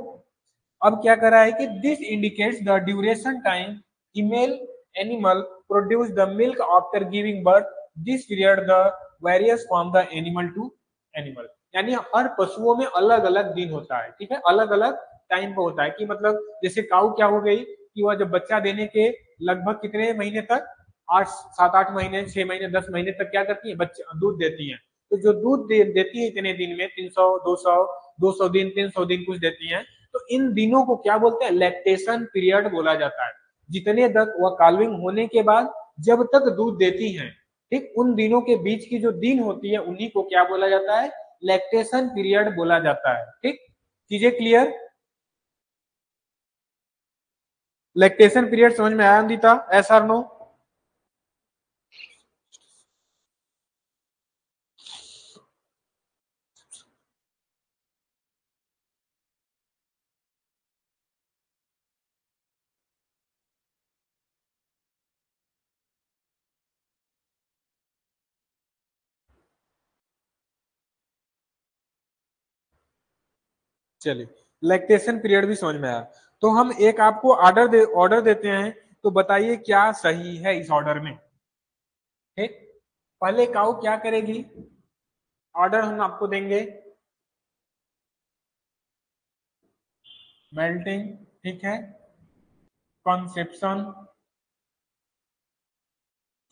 अब क्या कर रहा है कि this indicates the duration time female animal produce the milk after giving birth, this period the varies from the animal to animal. यानी हर पशुओं में अलग अलग दिन होता है। ठीक है, अलग अलग टाइम पे होता है कि मतलब जैसे काऊ क्या हो गई कि वह जब बच्चा देने के लगभग कितने महीने तक, 8 7 8 महीने, 6 महीने, 10 महीने तक क्या करती है? बच्चा दूध देती है। तो जो दूध देती है इतने दिन में, 300 200 200 दिन, 300 दिन कुछ देती है, तो इन दिनों को क्या बोलते हैं? लैक्टेशन पीरियड बोला जाता है। जितने तक वह काल्विंग होने के बाद जब तक दूध देती हैं, ठीक, उन दिनों के बीच की जो दिन होती है उन्हीं को क्या बोला जाता है? लैक्टेशन पीरियड बोला जाता है। ठीक, चीजें क्लियर? लैक्टेशन पीरियड समझ में आया अनिता? एस और नो? चलिए, लैक्टेशन पीरियड भी समझ में आया। तो हम एक आपको ऑर्डर देते हैं, तो बताइए क्या सही है इस ऑर्डर में? ठीक, पहले काऊ क्या करेगी? ऑर्डर हम आपको देंगे, मेल्टिंग, ठीक है, कॉन्सेप्शन,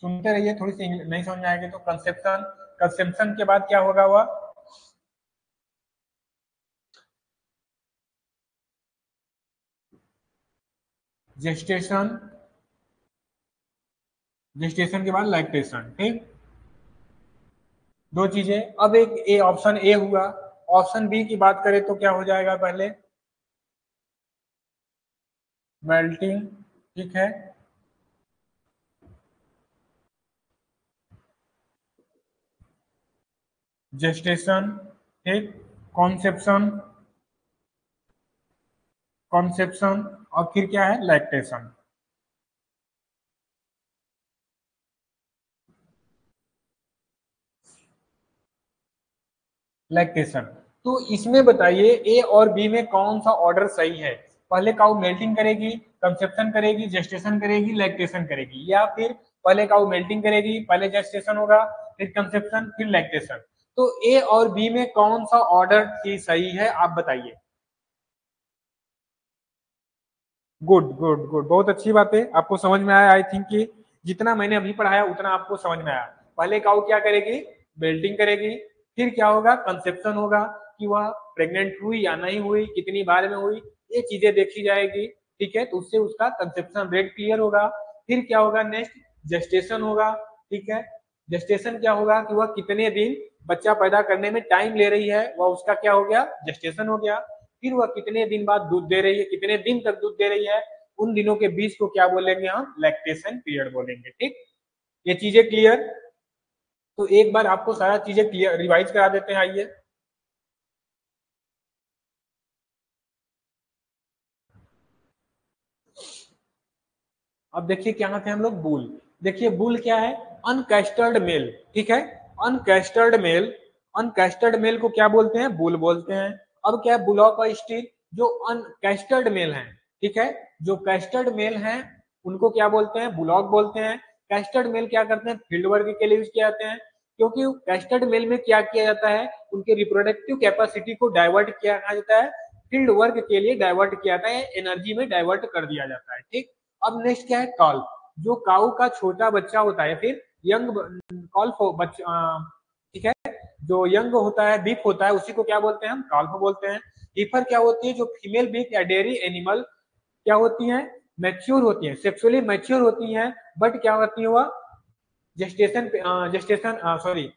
सुनते रहिए, थोड़ी सी नहीं समझ में आएगी तो कंसेप्शन, कंसेप्शन के बाद क्या होगा? वह जेस्टेशन, जेस्टेशन के बाद लैक्टेशन। ठीक, दो चीजें। अब एक ए, ऑप्शन ए हुआ। ऑप्शन बी की बात करें तो क्या हो जाएगा? पहले मेल्टिंग, ठीक है, जेस्टेशन, ठीक, कॉन्सेप्शन, कॉन्सेप्शन, और फिर क्या है? लैक्टेशन। लैक्टेशन। तो इसमें बताइए ए और बी में कौन सा ऑर्डर सही है? पहले काउ मेल्टिंग करेगी, कंसेप्शन करेगी, जेस्टेशन करेगी, लैक्टेशन करेगी, या फिर पहले काउ मेल्टिंग करेगी, पहले जेस्टेशन होगा, फिर कंसेप्शन, फिर लैक्टेशन? तो ए और बी में कौन सा ऑर्डर की सही है, आप बताइए। गुड गुड गुड, बहुत अच्छी बात है, आपको समझ में आया। आई थिंक कि जितना मैंने अभी पढ़ाया उतना आपको समझ में आया। पहले काउ क्या करेगी? मेल्टिंग करेगी, फिर क्या होगा? कंसेप्शन होगा, कि वह प्रेग्नेंट हुई या नहीं हुई, कितनी बार में हुई, ये चीजें देखी जाएगी। ठीक है, तो उससे उसका कंसेप्शन रेट क्लियर होगा। फिर क्या होगा, नेक्स्ट जेस्टेशन होगा। ठीक है, जेस्टेशन क्या होगा कि वह कितने दिन बच्चा पैदा करने में टाइम ले रही है, वह उसका क्या हो गया, जेस्टेशन हो गया। फिर वह कितने दिन बाद दूध दे रही है, कितने दिन तक दूध दे रही है, उन दिनों के बीच को क्या बोलेंगे हम, लैक्टेशन पीरियड बोलेंगे। ठीक, ये चीजें क्लियर। तो एक बार आपको सारा चीजें क्लियर रिवाइज करा देते हैं, आइए। अब देखिए क्या थे हम लोग, बुल। देखिए बुल क्या है, अनकैस्टर्ड मेल। ठीक है, अनकैस्टर्ड मेल, अनकैस्टर्ड मेल को क्या बोलते हैं, बुल बोलते हैं। अब क्या है, बुलॉक और स्टील, जो अनकैस्टर्ड मेल हैं, ठीक है, जो कैस्टर्ड मेल हैं उनको क्या बोलते हैं, बुलॉक बोलते हैं। कैस्टर्ड मेल क्या करते हैं, फील्ड वर्क के लिए यूज किए जाते हैं, क्योंकि कैस्टर्ड मेल में क्या किया जाता है, उनके रिप्रोडक्टिव कैपेसिटी को डाइवर्ट किया जाता है, फील्ड वर्क के लिए डाइवर्ट किया जाता है, एनर्जी में डाइवर्ट कर दिया जाता है। ठीक, अब नेक्स्ट क्या है, कॉल, जो काऊ का छोटा बच्चा होता है, फिर यंग कॉल्फ बच्चा, ठीक है, जो यंग होता है, बीफ होता है, उसी को क्या बोलते हैं, हम कॉल्फ बोलते हैं। हीफर क्या होती है, जो फीमेल बीफ या डेयरी एनिमल क्या होती है, मैच्योर होती है, सेक्सुअली मैच्योर होती है, बट क्या होती है वह जेस्टेशन, जेस्टेशन सॉरी,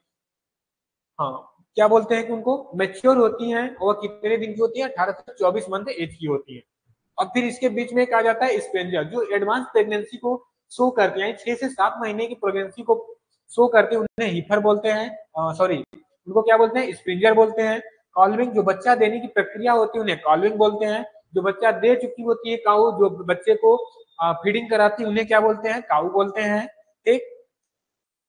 हाँ, क्या बोलते हैं कि उनको मैच्योर होती हैं, और कितने दिन की होती है, 18 से 24 मंथ एज की होती है। और फिर इसके बीच में कहा जाता है स्पेंजर, जो एडवांस प्रेगनेंसी को शो करते हैं, 6 से 7 महीने की प्रेगनेंसी को शो करते हैं, उन्हें हीफर बोलते हैं, सॉरी, उनको क्या बोलते हैं, स्प्रिंजर बोलते हैं। कॉल्विंग, जो बच्चा देने की प्रक्रिया होती है, उन्हें कॉल्विंग बोलते हैं। जो बच्चा दे चुकी होती है काऊ, जो बच्चे को फीडिंग कराती है, उन्हें क्या बोलते हैं, काऊ बोलते हैं। ठीक,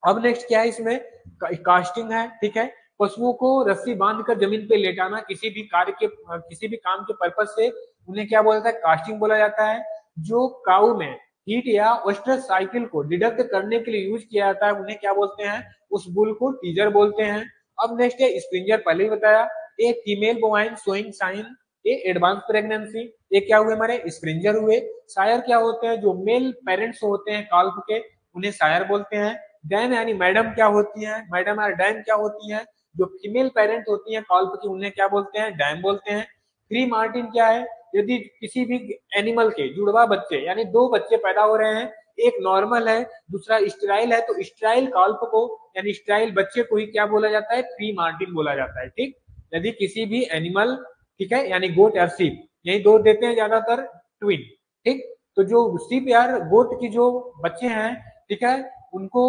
अब नेक्स्ट क्या है इसमें, कास्टिंग है। ठीक है, पशुओं को रस्सी बांधकर जमीन पे लेटाना, किसी भी कार्य के, किसी भी काम के पर्पज से, उन्हें क्या बोला जाता है, कास्टिंग बोला जाता है। जो काऊ में हीट या ओस्ट्रस साइकिल को डिडक्ट करने के लिए यूज किया जाता है, उन्हें क्या बोलते हैं, उस बुल को टीजर बोलते हैं। अब नेक्स्ट है स्प्रिंजर, पहले ही बताया, a female bovine showing sign a advance pregnancy, ये क्या हुए हमारे, स्प्रिंजर हुए। शायर क्या होते हैं, जो मेल पेरेंट्स होते हैं काल्फ के, उन्हें शायर बोलते हैं। डैम यानी मैडम क्या होती है, मैडम या डैम क्या होती है, जो फीमेल पेरेंट होती है कॉल्प की, उन्हें क्या बोलते हैं, डैम बोलते हैं। प्री मार्टिन क्या है, यदि किसी भी एनिमल के जुड़वा बच्चे, यानी दो बच्चे पैदा हो रहे हैं, एक नॉर्मल है, दूसरा स्टेराइल है, तो स्टेराइल कॉल्प को, यानी स्टेराइल बच्चे को ही क्या बोला जाता है, प्री मार्टिन बोला जाता है। ठीक, यदि किसी भी एनिमल, ठीक है, यानी गोट या सीप, यही दो देते हैं ज्यादातर ट्विन। ठीक, तो जो सीप यार गोट की जो बच्चे हैं, ठीक है, उनको,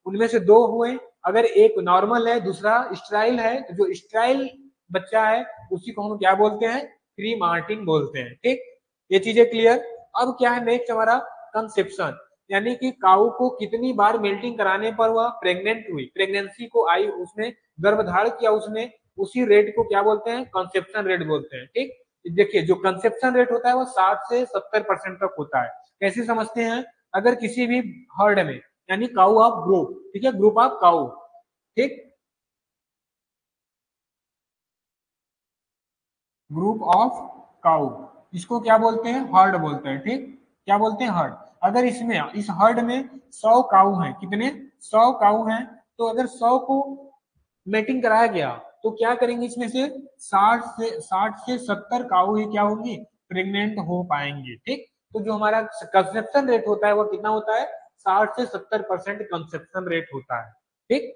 उनमें से दो हुए, अगर एक नॉर्मल है, दूसरा स्ट्राइल है, तो जो स्ट्राइल बच्चा है उसी को हम क्या बोलते हैं, प्री मार्टिन बोलते हैं। ठीक, ये चीजें क्लियर। अब क्या है नेक्स्ट हमारा, कंसेप्शन, यानी कि काऊ को कितनी बार मेल्टिंग कराने पर वह प्रेग्नेंट हुई, प्रेगनेंसी को आई, उसने गर्भधारण किया, उसने, उसी रेट को क्या बोलते हैं, कंसेप्शन रेट बोलते हैं। ठीक, देखिए जो कंसेप्शन रेट होता है वो 60 से 70% तक होता है। कैसे समझते हैं, अगर किसी भी हर्ड में, यानी काऊ ऑफ ग्रुप, ठीक है, ग्रुप ऑफ काऊ, ठीक, ग्रुप ऑफ काऊ, इसको क्या बोलते हैं, हर्ड बोलते हैं। ठीक, क्या बोलते हैं, हर्ड। अगर इसमें, इस हर्ड में 100 काऊ हैं, कितने, 100 काऊ हैं, तो अगर 100 को मेटिंग कराया गया, तो क्या करेंगे, इसमें से 60 से 70 काऊ ही क्या होंगी, प्रेग्नेंट हो पाएंगे। ठीक, तो जो हमारा कंसेप्शन रेट होता है वो कितना होता है, 60 से 70% कंसेप्शन रेट होता है। ठीक,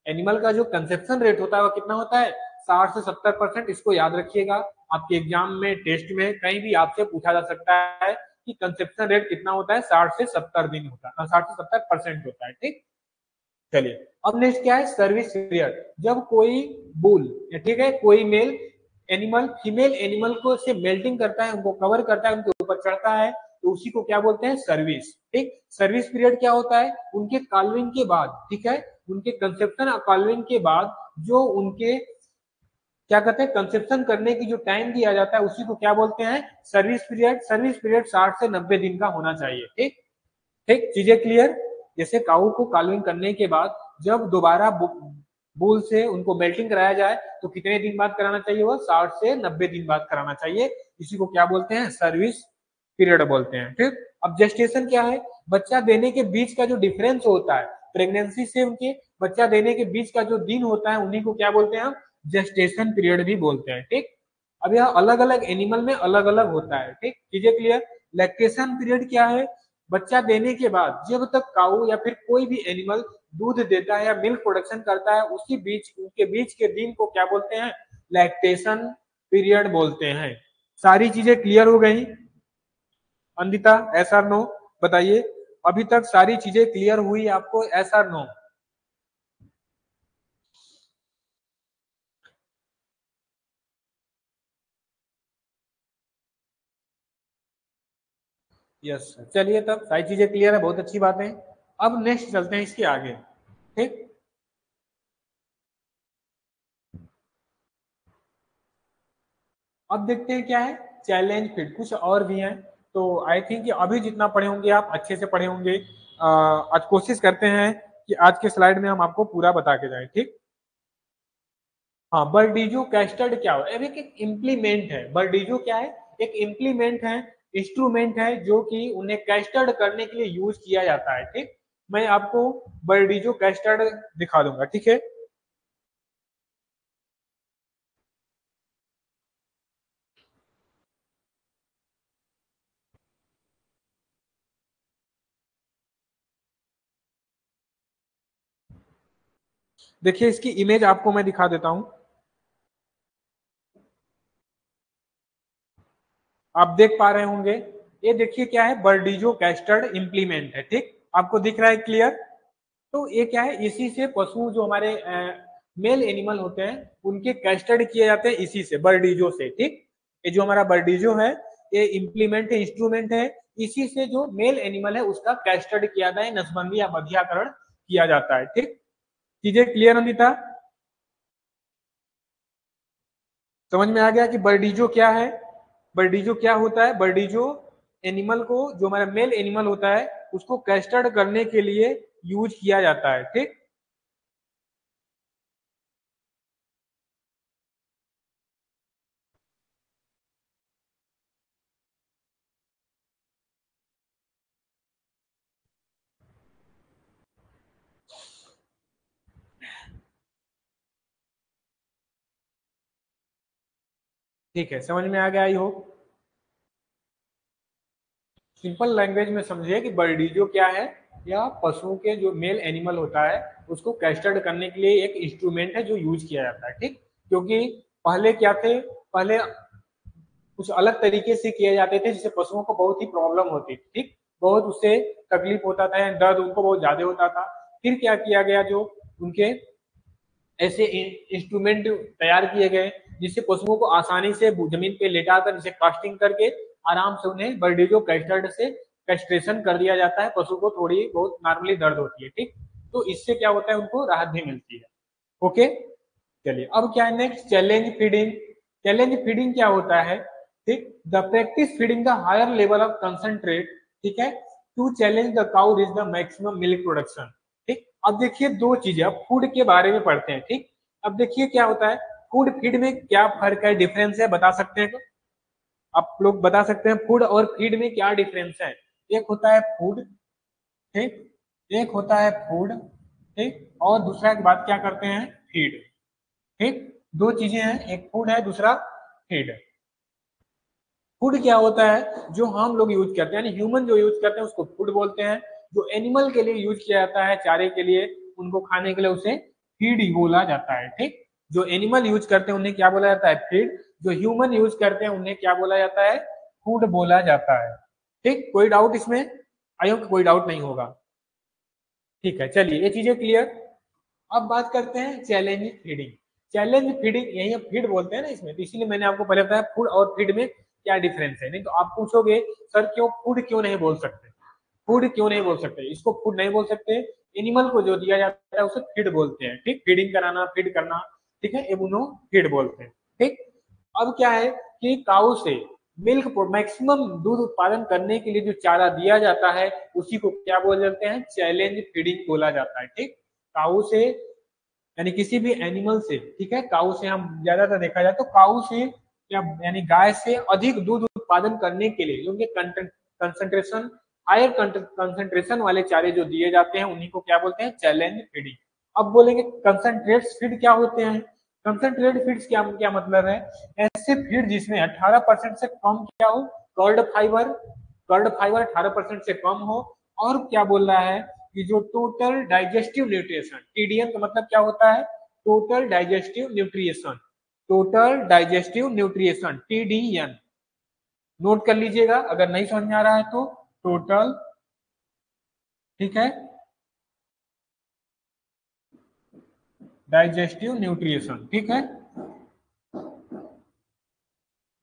एनिमल का जो कंसेप्शन रेट होता है वो कितना होता है, 60 से 70%। इसको याद रखिएगा, आपके एग्जाम में, टेस्ट में, कहीं भी आपसे पूछा जा सकता है कि कंसेप्शन रेट कितना होता है, 60 से 70 दिन होता है, 60 से 70% होता है। ठीक, चलिए अब नेक्स्ट क्या है, सर्विस पीरियड। जब कोई बुल, ठीक है, कोई मेल एनिमल फीमेल एनिमल को से मेल्टिंग करता है, उनको कवर करता है, उनके ऊपर चढ़ता है, तो उसी को क्या बोलते हैं, सर्विस। ठीक, सर्विस पीरियड क्या होता है, उनके कॉल्विंग के बाद, ठीक है, उनके कंसेप्शन और कॉल्विंग के बाद, जो उनके क्या कहते हैं, कंसेप्शन करने की जो टाइम दिया जाता है, उसी को क्या बोलते हैं, सर्विस पीरियड। सर्विस पीरियड 60 से 90 दिन का होना चाहिए। ठीक, ठीक, चीजें क्लियर। जैसे काऊ को काल्विंग करने के बाद जब दोबारा बुल से उनको मेल्टिंग कराया जाए, तो कितने दिन बाद कराना चाहिए, वो 60 से 90 दिन बाद कराना चाहिए। इसी को क्या बोलते हैं, सर्विस पीरियड बोलते हैं। ठीक, अब जेस्टेशन क्या है, बच्चा देने के बीच का जो डिफरेंस होता है, प्रेगनेंसी से उनके बच्चा देने के बीच का जो दिन होता है, उन्हीं को क्या बोलते हैं हम, जेस्टेशन पीरियड भी बोलते हैं। ठीक, अब यह अलग अलग एनिमल में अलग अलग होता है। ठीक, चीजें क्लियर। लैक्टेशन पीरियड क्या है? बच्चा देने के बाद जब तक काऊ या फिर कोई भी एनिमल दूध देता है या मिल्क प्रोडक्शन करता है, उसी बीच उनके बीच के दिन को क्या बोलते हैं? लैक्टेशन पीरियड बोलते हैं। सारी चीजें क्लियर हो गई? अंदिता, एस आर नो बताइए। अभी तक सारी चीजें क्लियर हुई आपको? S R no? यस, चलिए तब सारी चीजें क्लियर है, बहुत अच्छी बात है। अब नेक्स्ट चलते हैं इसके आगे। ठीक, अब देखते हैं क्या है चैलेंज फिट, कुछ और भी हैं। तो आई थिंक अभी जितना पढ़े होंगे आप अच्छे से पढ़े होंगे। आज कोशिश करते हैं कि आज के स्लाइड में हम आपको पूरा बता के जाए। ठीक, हाँ, बर्डीजो कैस्टर्ड क्या हो? अब एक इम्प्लीमेंट है। बर्डीजो क्या है? एक इम्प्लीमेंट है, इंस्ट्रूमेंट है जो कि उन्हें कैस्टर्ड करने के लिए यूज किया जाता है। ठीक, मैं आपको बर्डीजो कैस्टर्ड दिखा दूंगा। ठीक है, देखिए इसकी इमेज आपको मैं दिखा देता हूं। आप देख पा रहे होंगे, ये देखिए क्या है, बर्डीजो कैस्टर्ड इम्प्लीमेंट है। ठीक, आपको दिख रहा है क्लियर? तो ये क्या है, इसी से पशु जो हमारे मेल एनिमल होते हैं उनके कैस्टर्ड किए जाते हैं इसी से, बर्डीजो से। ठीक, ये जो हमारा बर्डीजो है ये इम्प्लीमेंट है, इंस्ट्रूमेंट है। इसी से जो मेल एनिमल है उसका कैस्टर्ड किया जाता है, नसबंदी या बधियाकरण किया जाता है। ठीक, चीजें क्लियर अनिता? समझ में आ गया कि बर्डीजो क्या है? बर्डीजो क्या होता है? बर्डीजो एनिमल को, जो हमारा मेल एनिमल होता है उसको कैस्टर्ड करने के लिए यूज किया जाता है। ठीक, ठीक है, समझ में आ गया आई होप। सिंपल लैंग्वेज में समझिए कि बर्डीजो क्या है, या पशुओं के जो मेल एनिमल होता है उसको कैस्टर्ड करने के लिए एक इंस्ट्रूमेंट है जो यूज किया जाता है। ठीक, क्योंकि पहले क्या थे, पहले कुछ अलग तरीके से किए जाते थे जिससे पशुओं को बहुत ही प्रॉब्लम होती थी। ठीक, बहुत उससे तकलीफ होता था, दर्द उनको बहुत ज्यादा होता था। फिर क्या किया गया, जो उनके ऐसे इंस्ट्रूमेंट तैयार किए गए जिससे पशुओं को आसानी से जमीन पे लेटाकर जिसे कास्टिंग करके आराम से उन्हें बर्डीजो कैस्टर्ड से कैस्ट्रेशन कर दिया जाता है। पशु को थोड़ी बहुत नॉर्मली दर्द होती है। ठीक, तो इससे क्या होता है, उनको राहत भी मिलती है। ओके, चलिए अब क्या है next, challenge feeding. Challenge feeding क्या होता है? ठीक, the practice feeding the higher level of concentrate, ठीक है, to challenge the cow reach the maximum milk production. ठीक, अब देखिए दो चीजें, अब फूड के बारे में पढ़ते हैं। ठीक, अब देखिए क्या होता है, फूड फीड में क्या फर्क है, डिफरेंस है, बता सकते हैं? आप लोग बता सकते हैं फूड और फीड में क्या डिफरेंस है? एक होता है फूड, ठीक, एक होता है फूड, ठीक, और दूसरा के बाद क्या करते हैं, फीड। ठीक, दो चीजें हैं, एक फूड है, दूसरा फीड। फूड क्या होता है, जो हम लोग यूज करते हैं यानी ह्यूमन जो यूज करते हैं उसको फूड बोलते हैं। जो एनिमल के लिए यूज किया जाता है चारे के लिए, उनको खाने के लिए, उसे फीड बोला जाता है। ठीक, जो एनिमल यूज करते हैं उन्हें क्या बोला जाता है, फीड। जो ह्यूमन यूज करते हैं उन्हें क्या बोला जाता है, फूड बोला जाता है। ठीक, कोई डाउट इसमें? आई होप कोई डाउट नहीं होगा। ठीक है, चलिए ये चीजें क्लियर। अब बात करते हैं चैलेंज फीडिंग। चैलेंज फीडिंग, यही हम फीड बोलते हैं ना इसमें, तो इसीलिए मैंने आपको पहले बताया फूड और फीड में क्या डिफरेंस है। नहीं तो आप पूछोगे सर क्यों फूड क्यों नहीं बोल सकते, फूड क्यों नहीं बोल सकते, इसको फूड नहीं बोल सकते। एनिमल को जो दिया जाता है उसे फीड बोलते हैं। ठीक, फीडिंग कराना, फीड करना, ठीक है, ये उन्हों फीड बोलते हैं। ठीक, अब क्या है कि काऊ से मिल्क मैक्सिमम दूध उत्पादन करने के लिए जो चारा दिया जाता है उसी को क्या बोल जाते हैं, चैलेंज फीडिंग बोला जाता है। ठीक, काऊ से यानी किसी भी एनिमल से, ठीक है, काऊ से हम ज्यादातर देखा जाए तो काऊ से या यानी गाय से अधिक दूध उत्पादन करने के लिए जो उनके कंसंट्रेशन, हायर कंसंट्रेशन वाले चारे जो दिए जाते हैं उन्हीं को क्या बोलते हैं, चैलेंज फीडिंग। अब बोलेंगे कंसंट्रेट फीड क्या होते हैं? कंसंट्रेटेड फीड्स क्या क्या मतलब है, ऐसे फीड जिसमें 18% से कम क्या हो कर्ड फाइबर 18% से कम हो, और क्या बोल रहा है कि जो टोटल डाइजेस्टिव न्यूट्रिएशन, टीडीएन का मतलब क्या होता है, total digestive nutrition, total digestive nutrition TDN, note कर लीजिएगा अगर नहीं समझ में आ रहा है तो, टोटल, ठीक है, डाइजेस्टिव न्यूट्रिएशन, ठीक है,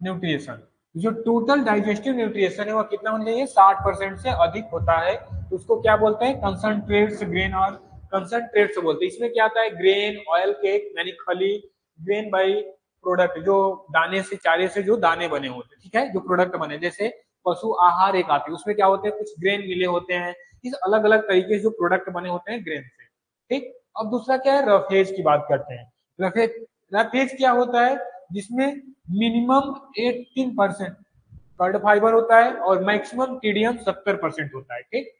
न्यूट्रिएशन, जो टोटल डाइजेस्टिव न्यूट्रिएशन है वो कितना होना चाहिए, 60% से अधिक होता है, तो उसको क्या बोलते हैं, कंसंट्रेट्स ग्रेन और कंसंट्रेट्स बोलते हैं। इसमें क्या आता है, ग्रेन, ऑयल केक यानी खली, ग्रेन बाई प्रोडक्ट, जो दाने से, चारे से जो दाने बने होते हैं, ठीक है, जो प्रोडक्ट बने, जैसे पशु आहार एक आती है, उसमें क्या होते हैं, कुछ ग्रेन मिले होते हैं, इस अलग अलग तरीके से जो प्रोडक्ट बने होते हैं ग्रेन से, ठीक। अब दूसरा क्या है, रफेज की बात करते हैं। रफेज, रफेज क्या होता है, जिसमें मिनिमम 18% कर्ड फाइबर होता है और मैक्सिमम टीडीएम 70% होता है, ठीक।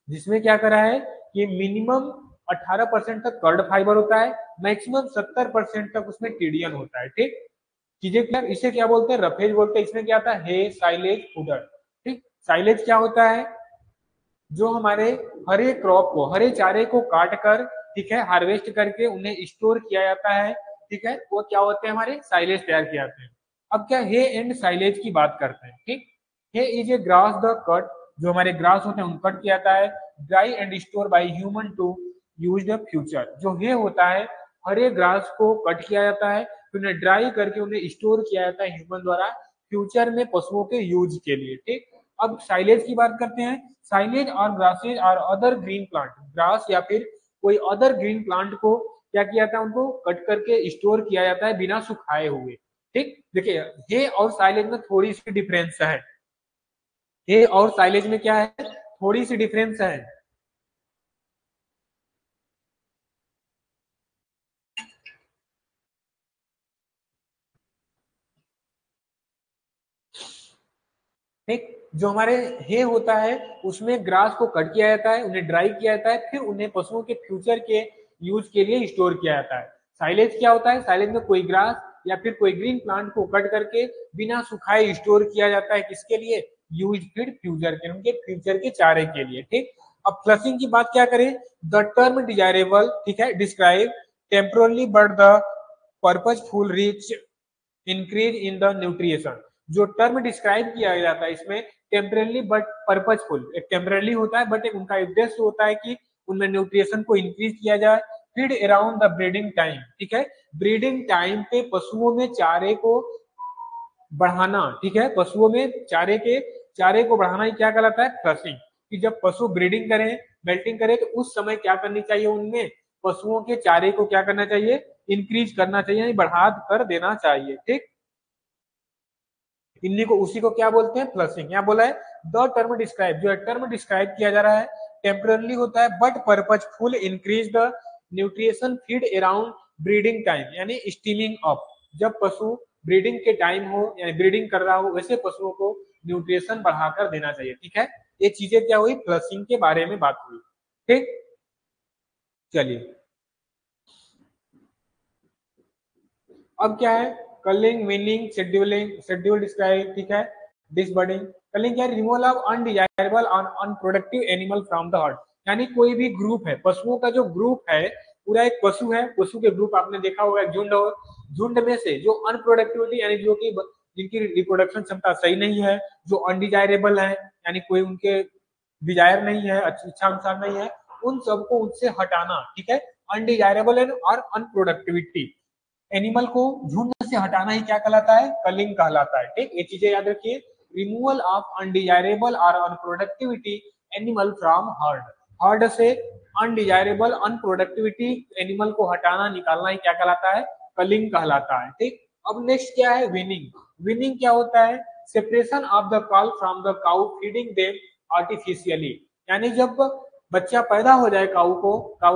जिसमें क्या करा है कि मिनिमम 18% तक कर्ड फाइबर होता है, मैक्सिमम 70% तक उसमें टीडीएम होता है, ठीक। चीजें क्या, इसे क्या बोलते हैं, रफेज बोलते हैं। इसमें क्या आता है, हे साइलेज फूडर, ठीक। साइलेज क्या होता है, जो हमारे हरे क्रॉप को, हरे चारे को काट कर, ठीक है, हार्वेस्ट करके उन्हें स्टोर किया जाता है, ठीक है, वो क्या होते हैं, हमारे साइलेज तैयार किए जाते हैं। अब क्या हे एंड साइलेज की बात करते हैं, ठीक। Hay is a grass the cut, जो हमारे ग्रास होते हैं उन कट किया जाता है, dry and store by human to use the future. जो हे होता है, हरे ग्रास को कट किया जाता है, फिर उन्हें ड्राई करके उन्हें स्टोर किया जाता है ह्यूमन द्वारा, फ्यूचर में पशुओं के यूज के लिए, ठीक। अब साइलेज की बात करते हैं। साइलेज और ग्रासेज और अदर ग्रीन प्लांट, ग्रास या फिर कोई अदर ग्रीन प्लांट को क्या किया जाता है, उनको कट करके स्टोर किया जाता है बिना सुखाए हुए, ठीक। देखिए, हे और साइलेज में थोड़ी सी डिफरेंस है, हे और साइलेज में क्या है, थोड़ी सी डिफरेंस है। ठीक, जो हमारे हे होता है उसमें ग्रास को कट किया जाता है, उन्हें ड्राई किया जाता है, फिर उन्हें पशुओं के फ्यूचर के यूज के लिए स्टोर किया जाता है। साइलेज क्या होता है, साइलेज में कोई ग्रास या फिर कोई ग्रीन प्लांट को कट करके बिना सुखाए स्टोर किया जाता है, किसके लिए, यूज फिर फ्यूचर के, उनके फ्यूचर के चारे के लिए, ठीक। अब फ्लशिंग की बात क्या करें, द टर्म डिजायरेबल, ठीक है, describe temporarily but the purposeful reach increase in the nutrition. जो टर्म डिस्क्राइब किया जाता है इसमें टेम्परली बट पर्पजफुल, एक टेम्परली होता है बट एक उनका उद्देश्य होता है कि उनमें न्यूट्रिएशन को इंक्रीज किया जाए। Feed around the breeding time, ठीक है, ब्रीडिंग टाइम पे पशुओं में चारे को बढ़ाना, ठीक है, पशुओं में चारे को बढ़ाना ही क्या कहलाता है, फ्लशिंग। कि जब पशु ब्रीडिंग करें, मेल्टिंग करें, तो उस समय क्या करनी चाहिए, उनमें पशुओं के चारे को क्या करना चाहिए, इंक्रीज करना चाहिए, बढ़ा कर देना चाहिए, ठीक। इन्हीं को, उसी को क्या बोलते हैं, फ्लशिंग। यहाँ बोला है द टर्म डिस्क्राइब, जो टर्म डिस्क्राइब किया जा रहा है टेम्परली होता है but purposeful increase the nutrition feed around breeding time, यानी स्टीमिंग अप। जब पशु ब्रीडिंग के टाइम हो, यानी ब्रीडिंग कर रहा हो, वैसे पशुओं को न्यूट्रिएशन बढ़ाकर देना चाहिए, ठीक है। ये चीजें क्या हुई, फ्लशिंग के बारे में बात हुई, ठीक। चलिए, अब क्या है, culling, weaning, scheduling, schedule describe, ठीक है, डिसबर्डिंग। कलिंग क्या है, रिमूवल ऑफ अनडिजायरेबल और unproductive animal from the herd. यानी कोई भी ग्रुप है, पशुओं का जो ग्रुप है, पूरा एक पशु है, पशु के ग्रुप आपने देखा होगा, झुंड हो, झुंड में से जो अनप्रोडक्टिविटी यानी जो कि जिनकी रिप्रोडक्शन क्षमता सही नहीं है, जो अनडिजायरेबल है यानी कोई उनके डिजायर नहीं है, इच्छा अनुसार नहीं है, उन सबको उनसे हटाना, ठीक है। अनडिजायरेबल और अनप्रोडक्टिविटी एनिमल को झुंड से हटाना ही क्या कहलाता है, कलिंग कहलाता है, ठीक। ये चीजें याद रखिए, रिमूवल ऑफ अनडिजायरेबल और unproductivity animal from heard, heard से अनडिजायरेबल अनप्रोडक्टिविटी एनिमल को हटाना, निकालना ही क्या कहलाता है, कलिंग कहलाता है, ठीक। अब नेक्स्ट क्या है, विनिंग। विनिंग क्या होता है, separation of the call from the cow feeding them artificially. यानी जब बच्चा पैदा हो जाए काऊ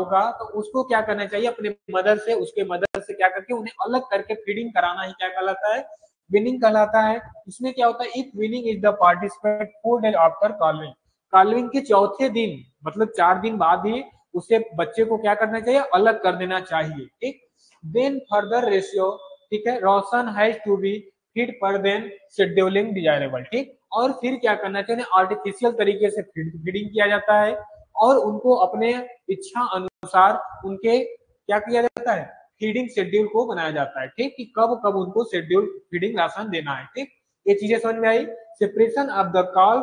का, तो उसको क्या करना चाहिए, अपने मदर से, उसके मदर से क्या करके उन्हें अलग करके फीडिंग कराना ही क्या कहलाता है, विनिंग कहलाता है। इसमें क्या होता है, if weaning is the participate 4 days after calving, calving के चौथे दिन, मतलब 4 दिन बाद ही उसे, बच्चे को क्या करना चाहिए, अलग कर देना चाहिए, ठीक। देन फर्दर रेशियो, ठीक है, रोशन हैज टू बी फीड पर देन शेड्यूलिंग डिजायरेबल, ठीक। और फिर क्या करना चाहिए, आर्टिफिशियल तरीके से फीडिंग किया जाता है और उनको अपने इच्छा अनुसार उनके क्या किया जाता है, फीडिंग शेड्यूल को बनाया जाता है, ठीक, कि कब कब उनको शेड्यूल फीडिंग राशन देना है, ठीक। ये चीजें समझ में आई। Separation of the cow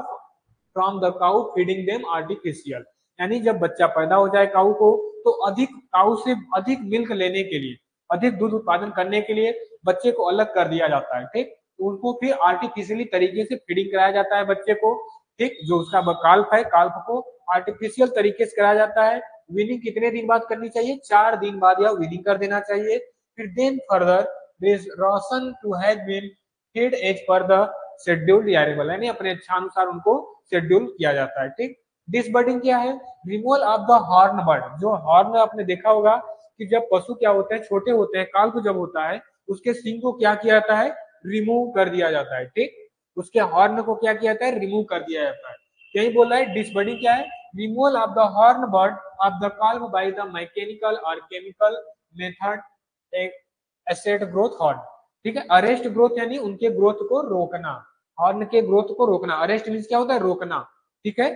from the cow feeding them artificial, यानी जब बच्चा पैदा हो जाए काऊ को, तो अधिक काऊ से अधिक मिल्क लेने के लिए, अधिक दूध उत्पादन करने के लिए बच्चे को अलग कर दिया जाता है, ठीक। उनको फिर आर्टिफिशियली तरीके से फीडिंग कराया जाता है बच्चे को, ठीक। जो उसका काल्प है, काल्प को आर्टिफिशियल तरीके से कराया जाता है। वीनिंग कितने दिन बाद करनी चाहिए, 4 दिन बाद या वीनिंग कर देना चाहिए। फिर then further ration to have been feed as per the scheduled variable, यानी अपने इच्छानुसार उनको शेड्यूल किया जाता है, ठीक। डिसबर्डिंग क्या है, removal of the horn bird. जो हॉर्न आपने देखा होगा कि जब पशु क्या होते हैं, छोटे होते हैं, काल्प जब होता है, उसके सिंग को क्या किया जाता है, रिमूव कर दिया जाता है, ठीक। उसके हॉर्न को क्या किया जाता है, रिमूव कर दिया जाता है। यही बोल रहा है डिसबर्डिंग क्या है, removal of the horn bud of the calf by the mechanical और chemical method asset growth horn, ठीक है। अरेस्ट ग्रोथ यानी उनके ग्रोथ को रोकना, हॉर्न के ग्रोथ को रोकना। अरेस्ट मीन्स क्या होता है, रोकना, ठीक है।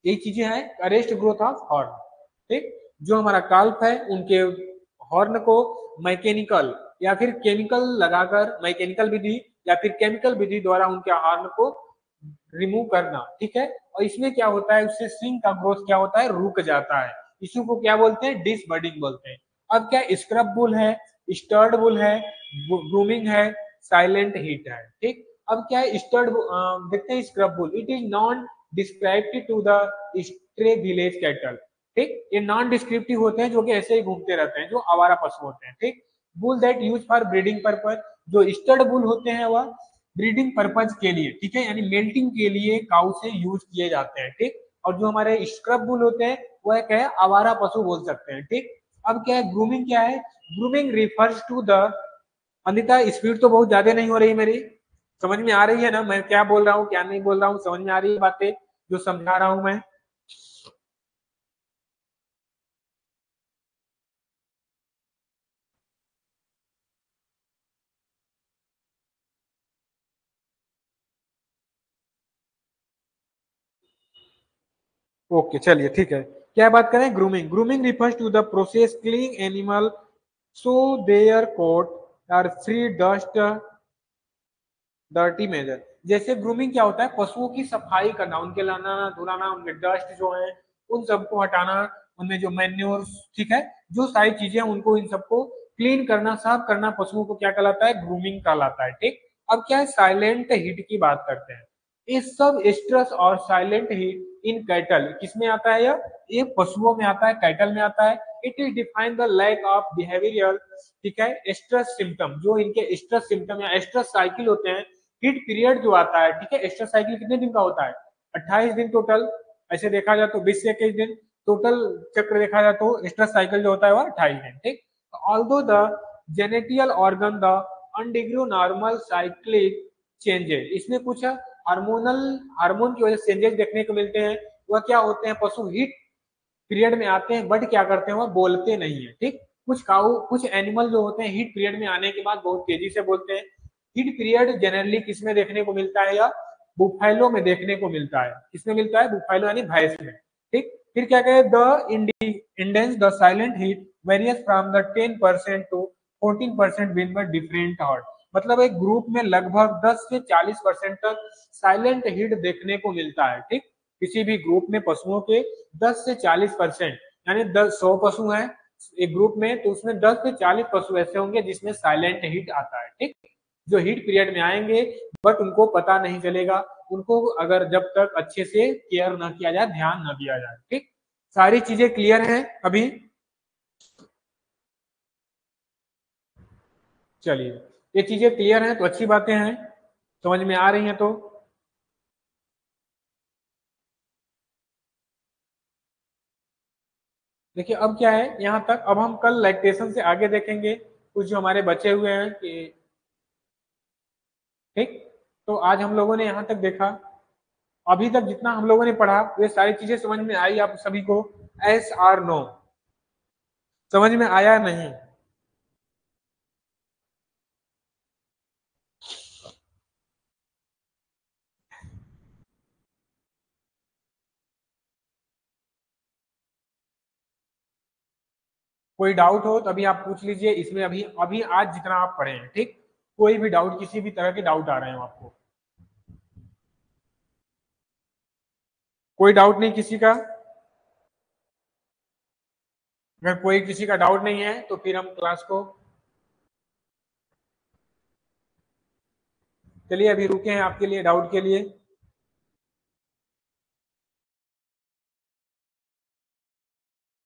यही चीजें हैं अरेस्ट ग्रोथ ऑफ हॉर्न, ठीक। जो हमारा काल्प है उनके हॉर्न को मैकेनिकल या फिर केमिकल लगाकर, मैकेनिकल विधि या फिर केमिकल विधि द्वारा उनके हॉर्न को रिमूव करना, ठीक है। और इसमें क्या होता है, उससे सिंग का ग्रोथ क्या होता है, रुक जाता है। इसी को क्या बोलते हैं, डिसबर्डिंग बोलते हैं। अब क्या स्क्रब बुल है, स्टर्ड बुल है, ग्रूमिंग है, साइलेंट हीट है, ठीक। अब क्या है स्टर्ड, देखते हैं scrub bull, it is non descriptive to the stray village cattle, ठीक। ये नॉन डिस्क्रिप्टिव होते हैं, जो कि ऐसे ही घूमते रहते हैं, जो आवारा पशु होते हैं, ठीक। Bull that use for breeding purpose, जो स्टर्ड बुल होते हैं वह ब्रीडिंग पर्पज के लिए, ठीक है, यानी मेल्टिंग के लिए काउ से यूज किए जाते हैं, ठीक। और जो हमारे स्क्रब बुल होते हैं वह क्या है, आवारा पशु बोल सकते हैं, ठीक। अब क्या है ग्रूमिंग, क्या है, ग्रूमिंग रिफर्स टू द, अनिता स्पीड तो बहुत ज्यादा नहीं हो रही मेरी, समझ में आ रही है ना मैं क्या बोल रहा हूँ, क्या नहीं बोल रहा हूँ, समझ में आ रही है बातें जो समझा रहा हूँ मैं। ओके चलिए ठीक है। क्या बात करें, grooming. Grooming refers to the process cleaning animal so their coat are free dust dirty major. जैसे ग्रूमिंग क्या होता है, पशुओं की सफाई करना, उनके लाना धुलाना, उनके डस्ट जो है उन सबको हटाना, उनमें जो मैन्योर, ठीक है, जो सारी चीजें उनको इन सबको क्लीन करना, साफ करना, पशुओं को क्या कहलाता है, ग्रूमिंग कहलाता है, ठीक। अब क्या है, साइलेंट हीट की बात करते हैं। इस सब स्ट्रेस और साइलेंट हीट इन कैटल किसमें आता है, ये पशुओं में आता है, कैटल में आता है। It is define the lack of behavioural, ठीक है, स्ट्रेस सिम्टम, जो इनके स्ट्रेस सिम्टम या स्ट्रेस साइकिल होते हैं, हीट पीरियड जो आता है, ठीक है, स्ट्रेस साइकिल कितने दिन का होता है, 28 दिन टोटल। ऐसे देखा जाए तो 20 से 21 दिन टोटल चक्र देखा जाए तो स्ट्रेस साइकिल जो होता है वह 28 दिन, ठीक। Although the genital organ the undergo normal cyclic changes, इसमें कुछ हार्मोनल, हार्मोन की वजह से चेंजेस देखने को मिलते हैं। वह क्या होते हैं, पशु हीट पीरियड में आते हैं बट क्या करते हैं, वह बोलते नहीं है, ठीक। कुछ काऊ, कुछ एनिमल जो होते हैं हीट पीरियड में आने के बाद बहुत तेजी से बोलते हैं। हीट पीरियड जनरली किसमें देखने को मिलता है, या बुफैलो में देखने को मिलता है। किसमें मिलता है, बुफैलो यानी भैंस में, ठीक। फिर क्या कहे, the incidence the silent heat varies from the 10% to 14% win by different herd. मतलब एक ग्रुप में लगभग 10 से 40% तक साइलेंट हीट देखने को मिलता है, ठीक। किसी भी ग्रुप में पशुओं के 10 से 40%, यानी 100 पशु हैं एक ग्रुप में, तो उसमें 10 से 40 पशु ऐसे होंगे जिसमें साइलेंट हीट आता है, ठीक। जो हीट पीरियड में आएंगे बट उनको पता नहीं चलेगा, उनको अगर जब तक अच्छे से केयर ना किया जाए, ध्यान ना दिया जाए, ठीक। सारी चीजें क्लियर हैं अभी, चलिए ये चीजें क्लियर हैं तो अच्छी बातें हैं, समझ में आ रही हैं तो। देखिए अब क्या है यहाँ तक, अब हम कल लैक्टेशन से आगे देखेंगे कुछ जो हमारे बचे हुए हैं कि, ठीक। तो आज हम लोगों ने यहाँ तक देखा, अभी तक जितना हम लोगों ने पढ़ा वे सारी चीजें समझ में आई आप सभी को, एस आर नो, समझ में आया नहीं, कोई डाउट हो तो अभी आप पूछ लीजिए, इसमें अभी अभी आज जितना आप पढ़े हैं, ठीक, कोई भी डाउट, किसी भी तरह के डाउट आ रहे हो आपको, कोई डाउट नहीं किसी का? अगर कोई किसी का डाउट नहीं है तो फिर हम क्लास को, चलिए अभी रुके हैं आपके लिए डाउट के लिए।